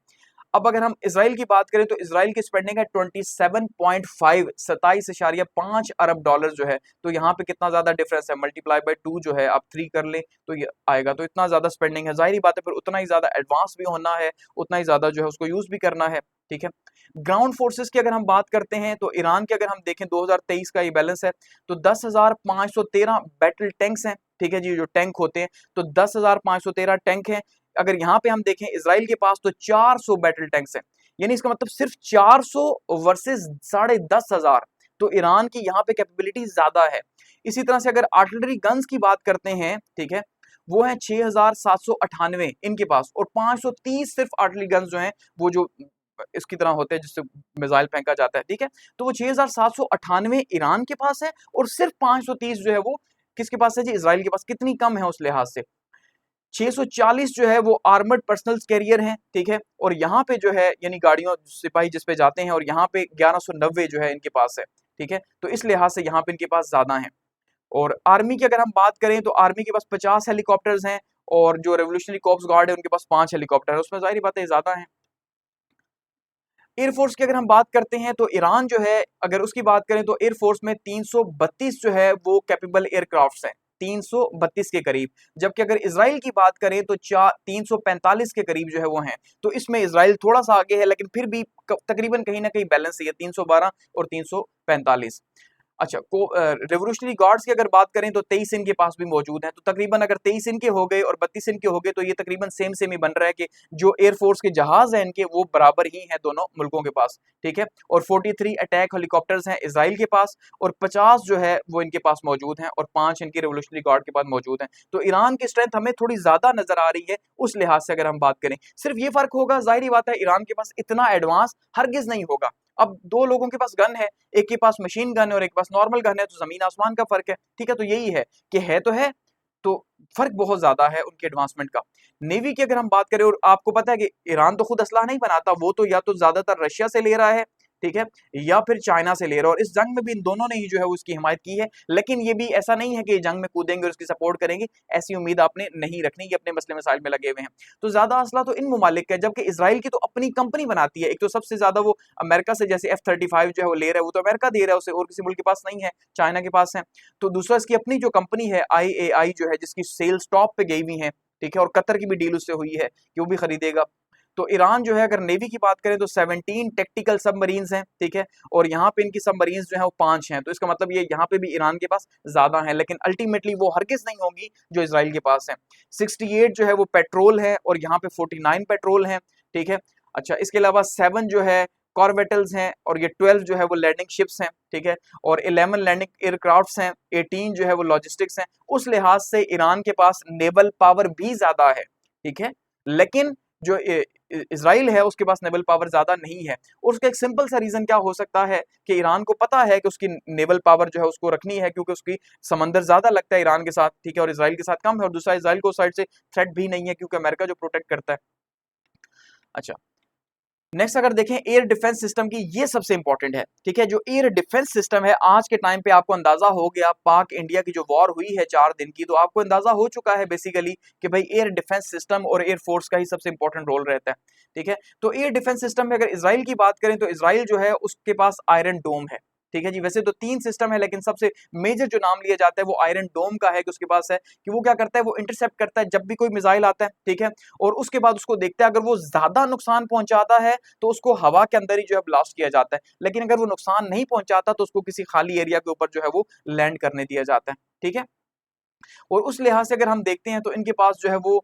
S1: अब अगर हम इसराइल की बात करें तो इसराइल की स्पेंडिंग है 27.5, 27.5 अरब डॉलर जो है। तो यहाँ पे कितना ज्यादा डिफरेंस है, मल्टीप्लाई बाय 2 जो है आप 3 कर ले तो ये आएगा। तो इतना ज्यादा स्पेंडिंग है, जाहिर बात है, फिर उतना ही ज्यादा एडवांस भी होना है, उतना ही ज्यादा जो है उसको यूज भी करना है, ठीक है। ग्राउंड फोर्सेस की अगर हम बात करते हैं तो ईरान के अगर हम देखें 2023 का ये बैलेंस है, तो 10,513 बैटल टैंक्स हैं, ठीक है जी, जो टैंक होते हैं, तो 10,513 टैंक हैं। अगर यहाँ पे हम देखें इसराइल के पास तो 400 बैटल टैंक्स हैं, यानी इसका मतलब सिर्फ 400 वर्सेस 10,500। तो ईरान की यहाँ पे कैपेबिलिटी ज्यादा है। इसी तरह से अगर आर्टिलरी गन्स की बात करते हैं, ठीक है, वो है 6,798 इनके पास, और 530 सिर्फ आर्टिलरी गन्स जो हैं वो जो इसकी तरह होते हैं जिससे मिसाइल फेंका जाता है, ठीक है। तो वो 6,798 ईरान के पास है, और सिर्फ 530 जो है वो किसके पास है जी, इसराइल के पास। कितनी कम है उस लिहाज से। 640 जो है वो आर्मर्ड पर्सनल कैरियर हैं, ठीक है। और यहाँ पे जो है यानी गाड़ियों सिपाही जिस पे जाते हैं, और यहाँ पे 1190 जो है इनके पास है, ठीक है। तो इस लिहाज से यहाँ पे इनके पास ज्यादा है। और आर्मी की अगर हम बात करें तो आर्मी के पास 50 हेलीकॉप्टर्स हैं, और जो रेवोल्यूशनरी कॉर्प्स गार्ड है उनके पास 5 हेलीकॉप्टर है, उसमें जाहिर बात है ज्यादा है। एयरफोर्स की अगर हम बात करते हैं तो ईरान जो है, अगर उसकी बात करें तो एयरफोर्स में 332 जो है वो कैपेबल एयरक्राफ्ट्स हैं, 332 के करीब। जबकि अगर इसराइल की बात करें तो 345 के करीब जो है वो हैं। तो इसमें इसराइल थोड़ा सा आगे है, लेकिन फिर भी तकरीबन कहीं ना कहीं बैलेंस ही है, 312 और 345। अच्छा, रेवोल्यूशनरी गार्ड्स की अगर बात करें तो 23 इनके पास भी मौजूद हैं। तो तकरीबन अगर 23 इनके हो गए और 32 इनके हो गए तो ये तकरीबन सेम सेम ही बन रहा है, कि जो एयरफोर्स के जहाज हैं इनके वो बराबर ही हैं दोनों मुल्कों के पास, ठीक है। और 43 अटैक हेलीकॉप्टर्स हैं इसराइल के पास, और 50 जो है वो इनके पास मौजूद हैं, और 5 इनके रेवोल्यूशनरी गार्ड के पास मौजूद हैं। तो ईरान की स्ट्रेंथ हमें थोड़ी ज्यादा नजर आ रही है उस लिहाज से अगर हम बात करें। सिर्फ ये फर्क होगा, जाहिर बात है, ईरान के पास इतना एडवांस हरगिज नहीं होगा। अब दो लोगों के पास गन है, एक के पास मशीन गन है और एक के पास नॉर्मल गन है, तो जमीन आसमान का फर्क है, ठीक है। तो यही है कि है तो है, तो फर्क बहुत ज्यादा है उनके एडवांसमेंट का। नेवी की अगर हम बात करें, और आपको पता है कि ईरान तो खुद असलाह नहीं बनाता, वो तो या तो ज्यादातर रशिया से ले रहा है, ठीक है, या फिर चाइना से ले रहा है। और इस जंग में भी इन दोनों ने ही जो है उसकी हिमायत की है, लेकिन ये भी ऐसा नहीं है कि जंग में कूदेंगे और उसकी सपोर्ट करेंगे, ऐसी उम्मीद आपने नहीं रखनी, ये अपने मसले मसाइल में लगे हुए हैं। तो ज्यादा असला तो इन ममालिक का है, जबकि इसराइल की तो अपनी कंपनी बनाती है। एक तो सबसे ज्यादा वो अमेरिका से जैसे F-35 जो है वो ले रहा है, वो तो अमेरिका दे रहा है उसे, और किसी मुल्क के पास नहीं है, चाइना के पास है। तो दूसरा इसकी अपनी जो कंपनी है IAI जो है, जिसकी सेल्स टॉप पे गई हुई है, ठीक है, और कतर की भी डील उससे हुई है कि वो भी खरीदेगा। तो ईरान जो है, अगर नेवी की बात करें तो 17 टेक्टिकल सबमरीन्स हैं, ठीक है, और यहाँ पे इनकी सबमरीन्स जो है वो 5 हैं। तो इसका मतलब ये यहाँ पे भी ईरान के पास ज्यादा है, लेकिन अल्टीमेटली वो हरगिज नहीं होंगी जो इसराइल के पास है। 68 जो है वो पेट्रोल है, और यहाँ पे 49 पेट्रोल है, ठीक है। अच्छा, इसके अलावा 7 जो है कॉर्वेटल्स हैं, और ये 12 जो है वो लैंडिंग शिप्स हैं, ठीक है, और 11 लैंडिंग एयरक्राफ्ट्स हैं, 18 जो है वो लॉजिस्टिक्स हैं। उस लिहाज से ईरान के पास नेवल पावर भी ज्यादा है, ठीक है, लेकिन जो इसराइल है उसके पास नेवल पावर ज्यादा नहीं है। और उसका एक सिंपल सा रीजन क्या हो सकता है कि ईरान को पता है कि उसकी नेवल पावर जो है उसको रखनी है, क्योंकि उसकी समंदर ज्यादा लगता है ईरान के साथ, ठीक है, और इसराइल के साथ कम है। और दूसरा, इसराइल को साइड से थ्रेट भी नहीं है, क्योंकि अमेरिका जो प्रोटेक्ट करता है। अच्छा, नेक्स्ट अगर देखें एयर डिफेंस सिस्टम की, ये सबसे इंपॉर्टेंट है, ठीक है। जो एयर डिफेंस सिस्टम है, आज के टाइम पे आपको अंदाजा हो गया, पाक इंडिया की जो वॉर हुई है 4 दिन की, तो आपको अंदाजा हो चुका है बेसिकली कि भाई एयर डिफेंस सिस्टम और एयर फोर्स का ही सबसे इंपॉर्टेंट रोल रहता है, ठीक है। तो एयर डिफेंस सिस्टम में अगर इसराइल की बात करें, तो इसराइल जो है उसके पास आयरन डोम है, ठीक है जी। वैसे तो 3 सिस्टम है, लेकिन सबसे मेजर जो नाम लिया जाता है वो आयरन डोम का है, कि उसके पास है, कि वो क्या करता है, वो इंटरसेप्ट करता है जब भी कोई मिसाइल आता है, ठीक है, और उसके बाद उसको देखता है, अगर वो ज्यादा नुकसान पहुंचाता है तो उसको हवा के अंदर ही जो है ब्लास्ट किया जाता है, लेकिन अगर वो नुकसान नहीं पहुंचाता तो उसको किसी खाली एरिया के ऊपर जो है वो लैंड करने दिया जाता है, ठीक है। और उस लिहाज से अगर हम देखते हैं तो इनके पास जो है वो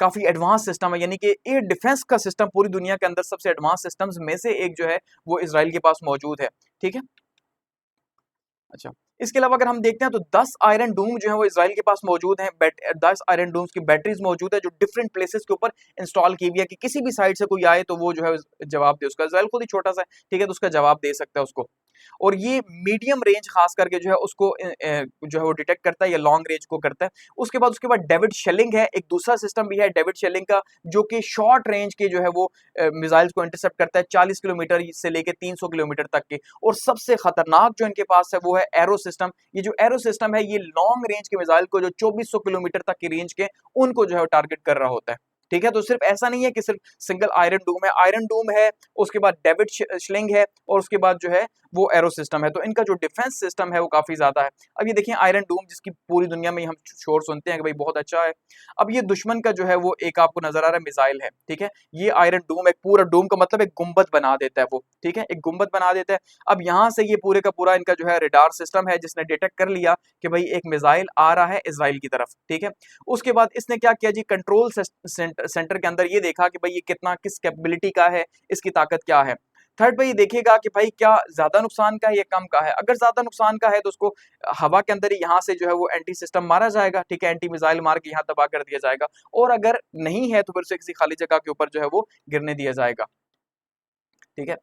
S1: काफी एडवांस सिस्टम है, यानी कि एयर डिफेंस का सिस्टम पूरी दुनिया के अंदर सबसे एडवांस सिस्टम्स में से एक जो है वो इसराइल के पास मौजूद है, ठीक है। अच्छा, इसके अलावा अगर हम देखते हैं तो 10 आयरन डूम जो है वो इसराइल के पास मौजूद हैं। 10 आयरन डूम्स की बैटरीज मौजूद है, जो डिफरेंट प्लेसेस के ऊपर इंस्टॉल की हुई है, कि किसी भी साइड से कोई आए तो वो जो है जवाब दे उसका। इसराइल खुद ही छोटा सा है, ठीक है, तो उसका जवाब दे सकता है उसको। और ये मीडियम रेंज खास करके जो है उसको जो है वो डिटेक्ट करता है, या लॉन्ग रेंज को करता है। उसके बाद डेविड शेलिंग है, एक दूसरा सिस्टम भी है डेविड शेलिंग का, जो कि शॉर्ट रेंज के जो है वो मिसाइल्स को इंटरसेप्ट करता है, 40 किलोमीटर से लेके 300 किलोमीटर तक के। और सबसे खतरनाक जो इनके पास है वो है एरो सिस्टम। ये जो एरो सिस्टम है, ये लॉन्ग रेंज के मिसाइल को, जो 2400 किलोमीटर तक की रेंज के, उनको जो है टारगेट कर रहा होता है, ठीक है। तो सिर्फ ऐसा नहीं है कि सिर्फ सिंगल आयरन डूम है, आयरन डूम है, उसके बाद डेविड श्लिंग है, और उसके बाद जो है वो एरो सिस्टम है। तो इनका जो डिफेंस सिस्टम है वो काफी ज्यादा है। अब ये देखिए आयरन डूम, जिसकी पूरी दुनिया में हम शोर सुनते हैं कि भाई बहुत अच्छा है। अब ये दुश्मन का जो है वो एक आपको नजर आ रहा है मिसाइल है, ठीक है। ये आयरन डूम, एक पूरा डूम का मतलब एक गुंबद बना देता है वो, ठीक है, एक गुंबद बना देता है। अब यहाँ से ये पूरे का पूरा इनका जो है रेडार सिस्टम है, जिसने डिटेक्ट कर लिया कि भाई एक मिसाइल आ रहा है इसराइल की तरफ, ठीक है। उसके बाद इसने क्या किया जी, कंट्रोल सेंटर के अंदर ये देखा कि भाई ये कितना, किस कैपेबिलिटी का है, इसकी ताकत क्या है। थर्ड पे ये देखेगा कि भाई क्या ज्यादा नुकसान का है या कम का है। अगर ज्यादा नुकसान का है तो उसको हवा के अंदर ही यहाँ से जो है वो एंटी सिस्टम मारा जाएगा, ठीक है, एंटी मिसाइल मार के यहाँ तबाह कर दिया जाएगा। और अगर नहीं है तो फिर उसे किसी खाली जगह के ऊपर जो है वो गिरने दिया जाएगा, ठीक है।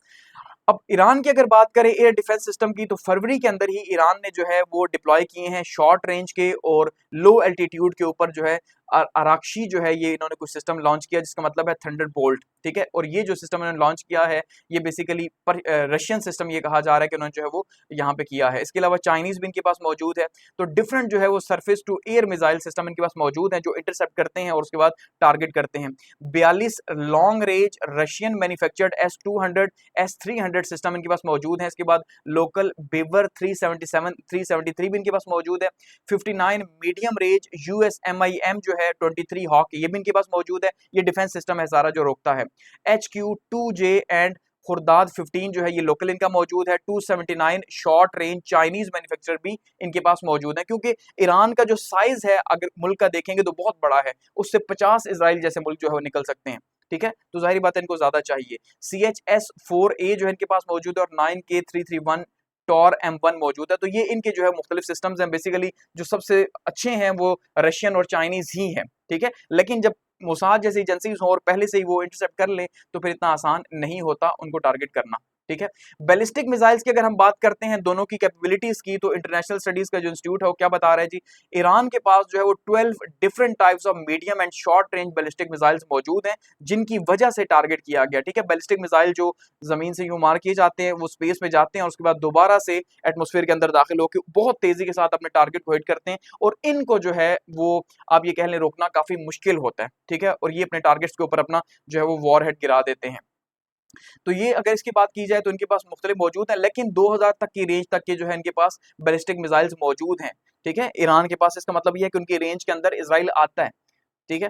S1: अब ईरान की अगर बात करें एयर डिफेंस सिस्टम की, तो फरवरी के अंदर ही ईरान ने जो है वो डिप्लॉय किए हैं शॉर्ट रेंज के और लो एल्टीट्यूड के ऊपर जो है अराक्षी जो है, ये इन्होंने कुछ सिस्टम लॉन्च किया, जिसका मतलब है थंडरबोल्ट, ठीक है। और ये जो सिस्टम इन्होंने लॉन्च किया है, ये बेसिकली रशियन सिस्टम ये कहा जा रहा है कि उन्होंने जो है वो यहाँ पे किया है। इसके अलावा चाइनीज भी इनके पास मौजूद है। तो डिफरेंट जो है वो surface to air missile system इनके पास मौजूद है, जो इंटरसेप्ट करते हैं और उसके बाद टारगेट करते हैं। 42 long range Russian manufactured S-200 S-300 system इनके पास मौजूद है। इसके बाद लोकल बेवर 377 373 भी इनके पास मौजूद है। 59 मीडियम रेंज USMIM जो है 23 हॉक, ये भी इनके पास मौजूद है। ये डिफेंस सिस्टम है सारा जो रोकता है। HQ-2J एंड खुर्दाद 15 जो है ये लोकल इनका मौजूद है। 279 शॉर्ट रेंज चाइनीज मैन्युफैक्चरर भी इनके पास मौजूद है, क्योंकि ईरान का जो साइज है अगर मुल्क का देखेंगे तो बहुत बड़ा है, उससे 50 इसराइल जैसे मुल्क जो है वो निकल सकते हैं, ठीक है। तो जाहिर बात है इनको ज्यादा चाहिए। CHS-4A जो है इनके पास मौजूद है, और 9K331 टॉर M1 मौजूद है। तो ये इनके जो है मुख्तलिफ सिस्टम्स हैं। बेसिकली जो सबसे अच्छे हैं वो रशियन और चाइनीज ही हैं, ठीक है। लेकिन जब मोसाद जैसी एजेंसीज हों और पहले से ही वो इंटरसेप्ट कर लें तो फिर इतना आसान नहीं होता उनको टारगेट करना, ठीक है। बैलिस्टिक मिसाइल्स की अगर हम बात करते हैं दोनों की कैपेबिलिटीज की, तो इंटरनेशनल स्टडीज का जो इंस्टीट्यूट है वो क्या बता रहा है जी, ईरान के पास जो है वो 12 different types of medium and short range ballistic missiles मौजूद हैं, जिनकी वजह से टारगेट किया गया। ठीक है, बैलिस्टिक मिसाइल जो जमीन से यूं मार किए जाते हैं, वो स्पेस में जाते हैं और उसके बाद दोबारा से एटमॉस्फेयर के अंदर दाखिल होकर बहुत तेजी के साथ अपने टारगेट को हिट करते हैं, और इनको जो है वो आप ये कह लें रोकना काफी मुश्किल होता है। ठीक है, और ये अपने टारगेट्स के ऊपर अपना जो है वो वॉरहेड गिरा देते हैं। तो ये अगर इसकी बात की जाए तो इनके पास मुख्तलिफ मौजूद है, लेकिन 2000 तक की रेंज तक के जो है इनके पास बैलिस्टिक मिसाइल्स मौजूद हैं। ठीक है, ईरान के पास, इसका मतलब ये है कि उनकी रेंज के अंदर इसराइल आता है। ठीक है,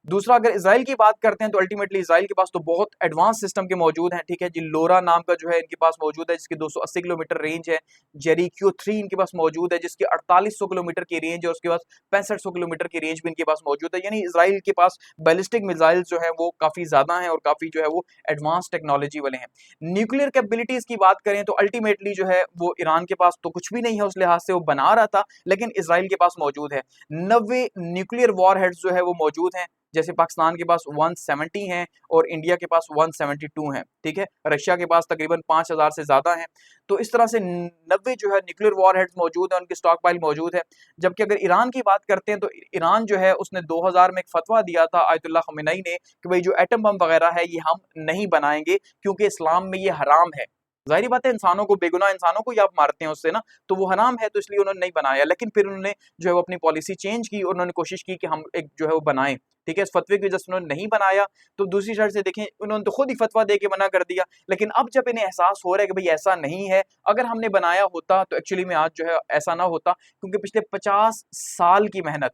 S1: दूसरा अगर इजराइल की बात करते हैं तो अल्टीमेटली इजराइल के पास तो बहुत एडवांस सिस्टम के मौजूद हैं। ठीक है जी, लोरा नाम का जो है इनके पास मौजूद है, जिसकी 280 किलोमीटर रेंज है। जेरिक्यू 3 इनके पास मौजूद है, जिसकी 4800 किलोमीटर की रेंज है, उसके पास 6500 किलोमीटर की रेंज भी इनके पास मौजूद है। यानी इजराइल के पास बैलिस्टिक मिसाइल जो है वो काफी ज्यादा है और काफी जो है वो एडवांस टेक्नोलॉजी वाले हैं। न्यूक्लियर कैपेबिलिटीज की बात करें तो अल्टीमेटली जो है वो ईरान के पास तो कुछ भी नहीं है उस लिहाज से, वो बना रहा था, लेकिन इसराइल के पास मौजूद है 90 न्यूक्लियर वॉर हेड्स जो है वो मौजूद हैं। जैसे पाकिस्तान के पास 170 हैं और इंडिया के पास 172 हैं। ठीक है, रशिया के पास तकरीबन 5000 से ज्यादा हैं। तो इस तरह से 90 जो है न्यूक्लियर वॉरहेड्स मौजूद है, उनकी स्टॉक पाइल मौजूद है। जबकि अगर ईरान की बात करते हैं तो ईरान जो है उसने 2000 में एक फतवा दिया था आयतुल्लाह खमेनी ने कि भाई जो एटम बम वगैरह है ये हम नहीं बनाएंगे, क्योंकि इस्लाम में ये हराम है। जाहिर बात है, इंसानों को, बेगुनाह इंसानों को ही आप मारते हैं उससे ना, तो वो हराम है, तो इसलिए उन्होंने नहीं बनाया। लेकिन फिर उन्होंने जो है वो अपनी पॉलिसी चेंज की और उन्होंने कोशिश की कि हम एक जो है वो बनाएं। ठीक है, इस फतवे की वजह से उन्होंने नहीं बनाया। तो दूसरी साइड से देखें, उन्होंने तो खुद ही फतवा दे के मना कर दिया, लेकिन अब जब इन्हें एहसास हो रहा है कि भाई ऐसा नहीं है, अगर हमने बनाया होता तो एक्चुअली में आज जो है ऐसा ना होता, क्योंकि पिछले 50 साल की मेहनत,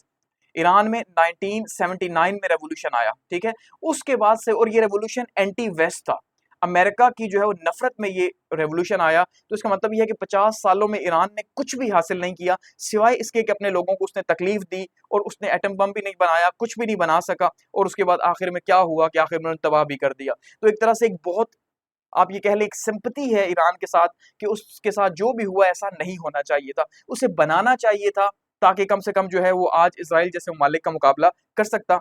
S1: ईरान में 1979 में रेवोल्यूशन आया। ठीक है, उसके बाद से, और ये रेवोल्यूशन एंटी वेस्ट था, अमेरिका की जो है वो नफरत में ये रेवोल्यूशन आया। तो इसका मतलब ये है कि 50 सालों में ईरान ने कुछ भी हासिल नहीं किया, सिवाय इसके कि अपने लोगों को उसने तकलीफ दी, और उसने एटम बम भी नहीं बनाया, कुछ भी नहीं बना सका, और उसके बाद आखिर में क्या हुआ कि आखिर में उन्होंने तबाह भी कर दिया। तो एक तरह से एक बहुत, आप ये कह लें, एक सिंपैथी है ईरान के साथ कि उसके साथ जो भी हुआ ऐसा नहीं होना चाहिए था, उसे बनाना चाहिए था, ताकि कम से कम जो है वो आज इसराइल जैसे ममालिक का मुकाबला कर सकता।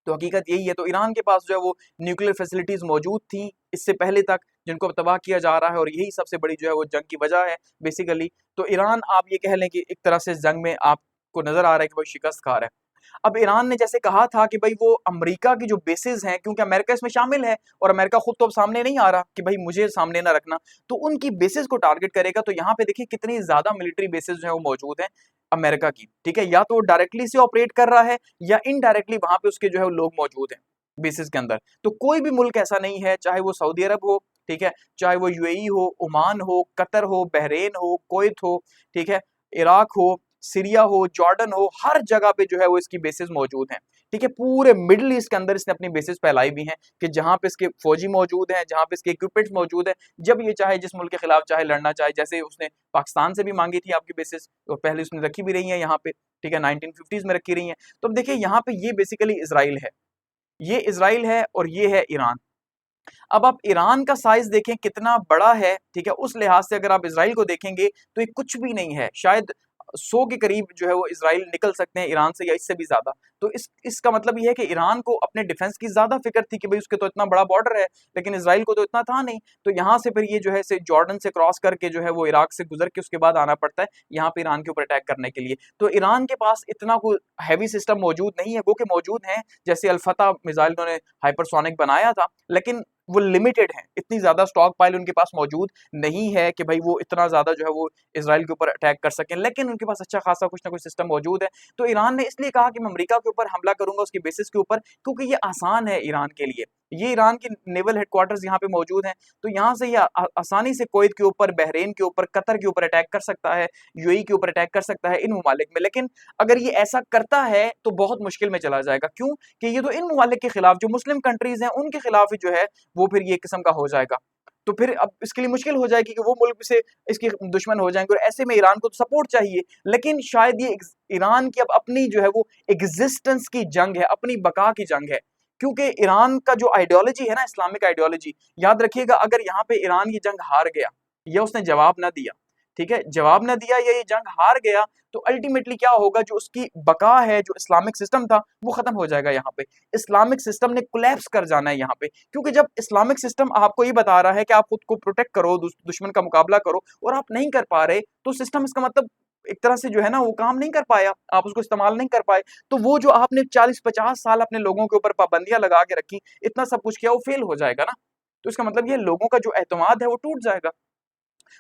S1: तो हकीकत यही है। तो ईरान के पास जो है वो न्यूक्लियर फैसिलिटीज मौजूद थी इससे पहले तक, जिनको अब तबाह किया जा रहा है, और यही सबसे बड़ी जो है वो जंग की वजह है बेसिकली। तो ईरान, आप ये कह लें कि एक तरह से जंग में आपको नजर आ रहा है कि वो शिकस्त खा रहा है। अब ईरान ने जैसे कहा था कि भाई वो अमेरिका की जो बेसिस हैं, क्योंकि अमेरिका इसमें शामिल है और अमेरिका खुद तो अब सामने नहीं आ रहा कि भाई मुझे सामने ना रखना, तो उनकी बेसिस को टारगेट करेगा। तो यहाँ पे देखिए कितनी ज्यादा मिलिट्री बेसिस जो है वो मौजूद हैं अमेरिका की। ठीक है, या तो वो डायरेक्टली से ऑपरेट कर रहा है या इनडायरेक्टली वहां पे उसके जो है लोग मौजूद हैं बेसिस के अंदर। तो कोई भी मुल्क ऐसा नहीं है, चाहे वो सऊदी अरब हो, ठीक है, चाहे वो यूएई हो, ओमान हो, कतर हो, बहरेन हो, कुवैत हो, ठीक है, इराक हो, सीरिया हो, जॉर्डन हो, हर जगह पे जो है वो इसकी बेसिस मौजूद हैं। ठीक है, पूरे मिडिल ईस्ट के अंदर इसने अपनी बेसिस फैलाई भी हैं कि जहां पे इसके फौजी मौजूद हैं, जहां पे इसके इक्विपमेंट्स मौजूद हैं, जब ये चाहे जिस मुल्क के खिलाफ चाहे लड़ना चाहे, जैसे उसने पाकिस्तान से भी मांगी थी आपकी बेसिस, और पहले उसने रखी भी रही है यहाँ पे। ठीक है, 1950s में रखी रही है। तो अब देखिए यहाँ पे ये बेसिकली इसराइल है, ये इसराइल है और ये है ईरान। अब आप ईरान का साइज देखें कितना बड़ा है। ठीक है, उस लिहाज से अगर आप इसराइल को देखेंगे तो ये कुछ भी नहीं है, शायद 100 के करीब जो है वो इसराइल निकल सकते हैं ईरान से, या इससे भी ज्यादा। तो इसका मतलब ये है कि ईरान को अपने डिफेंस की ज्यादा फिक्र थी कि भाई उसके तो इतना बड़ा बॉर्डर है, लेकिन इसराइल को तो इतना था नहीं। तो यहाँ से फिर ये जो है जॉर्डन से क्रॉस करके जो है वो इराक से गुजर के उसके बाद आना पड़ता है यहाँ पे ईरान के ऊपर अटैक करने के लिए। तो ईरान के पास इतना कोई हैवी सिस्टम मौजूद नहीं है, वो कि मौजूद है, जैसे अल्फता मिसाइल उन्होंने हाइपरसोनिक बनाया था, लेकिन वो लिमिटेड है, इतनी ज्यादा स्टॉक पाइल उनके पास मौजूद नहीं है कि भाई वो इतना ज्यादा जो है वो इसराइल के ऊपर अटैक कर सकें, लेकिन उनके पास अच्छा खासा कुछ ना कुछ सिस्टम मौजूद है। तो ईरान ने इसलिए कहा कि मैं अमेरिका के ऊपर हमला करूंगा उसकी बेसिस के ऊपर, क्योंकि ये आसान है ईरान के लिए, ये ईरान की नेवल हेडक्वार्टर्स यहाँ पे मौजूद हैं। तो यहाँ से ये आसानी से कुवैत के ऊपर, बहरेन के ऊपर, कतर के ऊपर अटैक कर सकता है, यूएई के ऊपर अटैक कर सकता है, इन ममालिक में। लेकिन अगर ये ऐसा करता है तो बहुत मुश्किल में चला जाएगा। क्यों? कि ये तो इन ममालिक के खिलाफ, जो मुस्लिम कंट्रीज हैं उनके खिलाफ ही जो है वो फिर ये किस्म का हो जाएगा। तो फिर अब इसके लिए मुश्किल हो जाएगी कि वो मुल्क से इसके दुश्मन हो जाएंगे, और ऐसे में ईरान को तो सपोर्ट चाहिए। लेकिन शायद ये ईरान की अब अपनी जो है वो एग्जिस्टेंस की जंग है, अपनी बका की जंग है। क्योंकि ईरान का जो आइडियोलॉजी है ना, इस्लामिक आइडियोलॉजी, याद रखिएगा, अगर यहाँ पे ईरान की जंग हार गया या उसने जवाब ना दिया, ठीक है, जवाब ना दिया या ये जंग हार गया तो अल्टीमेटली क्या होगा, जो उसकी बका है, जो इस्लामिक सिस्टम था वो खत्म हो जाएगा। यहाँ पे इस्लामिक सिस्टम ने कोलैप्स कर जाना है यहाँ पे, क्योंकि जब इस्लामिक सिस्टम आपको ये बता रहा है कि आप खुद को प्रोटेक्ट करो, दुश्मन का मुकाबला करो, और आप नहीं कर पा रहे, तो सिस्टम इसका मतलब एक तरह से जो है ना वो काम नहीं कर पाया, आप उसको इस्तेमाल नहीं कर पाए, तो वो जो आपने 40-50 साल अपने लोगों के ऊपर पाबंदियां लगा के रखी, इतना सब कुछ किया, वो फेल हो जाएगा ना। तो इसका मतलब ये लोगों का जो एतमाद है वो टूट जाएगा।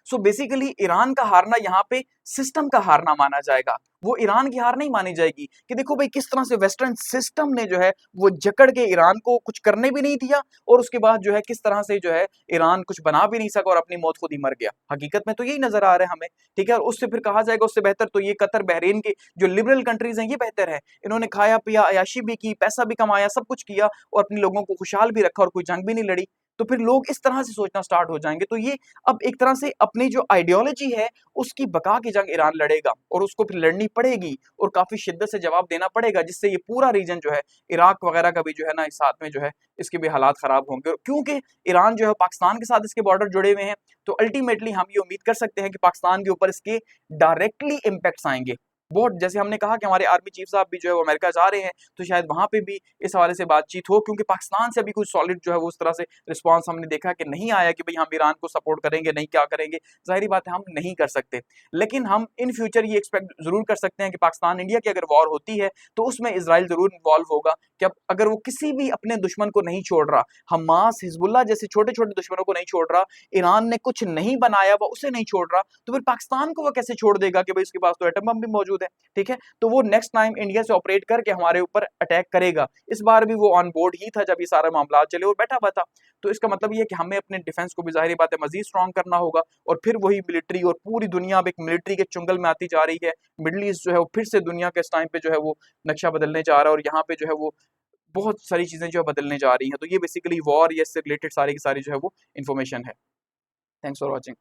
S1: सो बेसिकली ईरान का हारना यहाँ पे सिस्टम का हारना माना जाएगा, वो ईरान की हार नहीं मानी जाएगी कि देखो भाई किस तरह से वेस्टर्न सिस्टम ने जो है वो जकड़ के ईरान को कुछ करने भी नहीं दिया, और उसके बाद जो है किस तरह से जो है ईरान कुछ बना भी नहीं सका और अपनी मौत खुद ही मर गया। हकीकत में तो यही नजर आ रहा है हमें, ठीक है। और उससे फिर कहा जाएगा उससे बेहतर तो ये कतर बहरीन के जो लिबरल कंट्रीज हैं ये बेहतर है, इन्होंने खाया पिया, अयाशी भी की, पैसा भी कमाया, सब कुछ किया और अपने लोगों को खुशहाल भी रखा और कोई जंग भी नहीं लड़ी। तो फिर लोग इस तरह से सोचना स्टार्ट हो जाएंगे, तो ये अब एक तरह से अपनी जो आइडियोलॉजी है उसकी बका की जंग ईरान लड़ेगा, और उसको फिर लड़नी पड़ेगी और काफी शिद्दत से जवाब देना पड़ेगा, जिससे ये पूरा रीजन जो है इराक वगैरह का भी जो है ना इस साथ में जो है इसके भी हालात खराब होंगे। और क्योंकि ईरान जो है पाकिस्तान के साथ इसके बॉर्डर जुड़े हुए हैं, तो अल्टीमेटली हम ये उम्मीद कर सकते हैं कि पाकिस्तान के ऊपर इसके डायरेक्टली इम्पैक्ट्स आएंगे बहुत। जैसे हमने कहा कि हमारे आर्मी चीफ साहब भी जो है वो अमेरिका जा रहे हैं, तो शायद वहां पे भी इस हवाले से बातचीत हो, क्योंकि पाकिस्तान से अभी कुछ सॉलिड जो है वो उस तरह से रिस्पांस हमने देखा कि नहीं आया कि भाई हम ईरान को सपोर्ट करेंगे, नहीं क्या करेंगे, जाहिर बात है हम नहीं कर सकते। लेकिन हम इन फ्यूचर ये एक्सपेक्ट जरूर कर सकते हैं कि पाकिस्तान इंडिया की अगर वॉर होती है तो उसमें इसराइल जरूर इन्वॉल्व होगा, कि अब अगर वो किसी भी अपने दुश्मन को नहीं छोड़ रहा, हमास हिजबुल्लाह जैसे छोटे छोटे दुश्मनों को नहीं छोड़ रहा, ईरान ने कुछ नहीं बनाया वो उसे नहीं छोड़ रहा, तो फिर पाकिस्तान को वो कैसे छोड़ देगा कि भाई उसके पास तो एटम बम भी मौजूद है, ठीक है। तो वो नेक्स्ट टाइम इंडिया से ऑपरेट करके हमारे ऊपर अटैक करेगा। इस बार भी वो ऑन बोर्ड ही था जब ये सारा मामला चले और बैठा हुआ था। तो इसका मतलब ये है कि हमें अपने डिफेंस को भी जाहिर बात है मजीद स्ट्रॉन्ग करना होगा, और फिर वही मिलिट्री, और पूरी दुनिया अब एक मिलिट्री के चुंगल में आती जा रही है। मिडल ईस्ट जो है वो फिर से दुनिया के इस टाइम पे जो है वो नक्शा बदलने जा रहा है, और यहाँ पे जो है वो बहुत सारी चीजें जो है बदलने जा रही हैं। तो ये बेसिकली वॉर या इससे रिलेटेड सारी की सारी जो है वो इन्फॉर्मेशन है। Thanks for watching.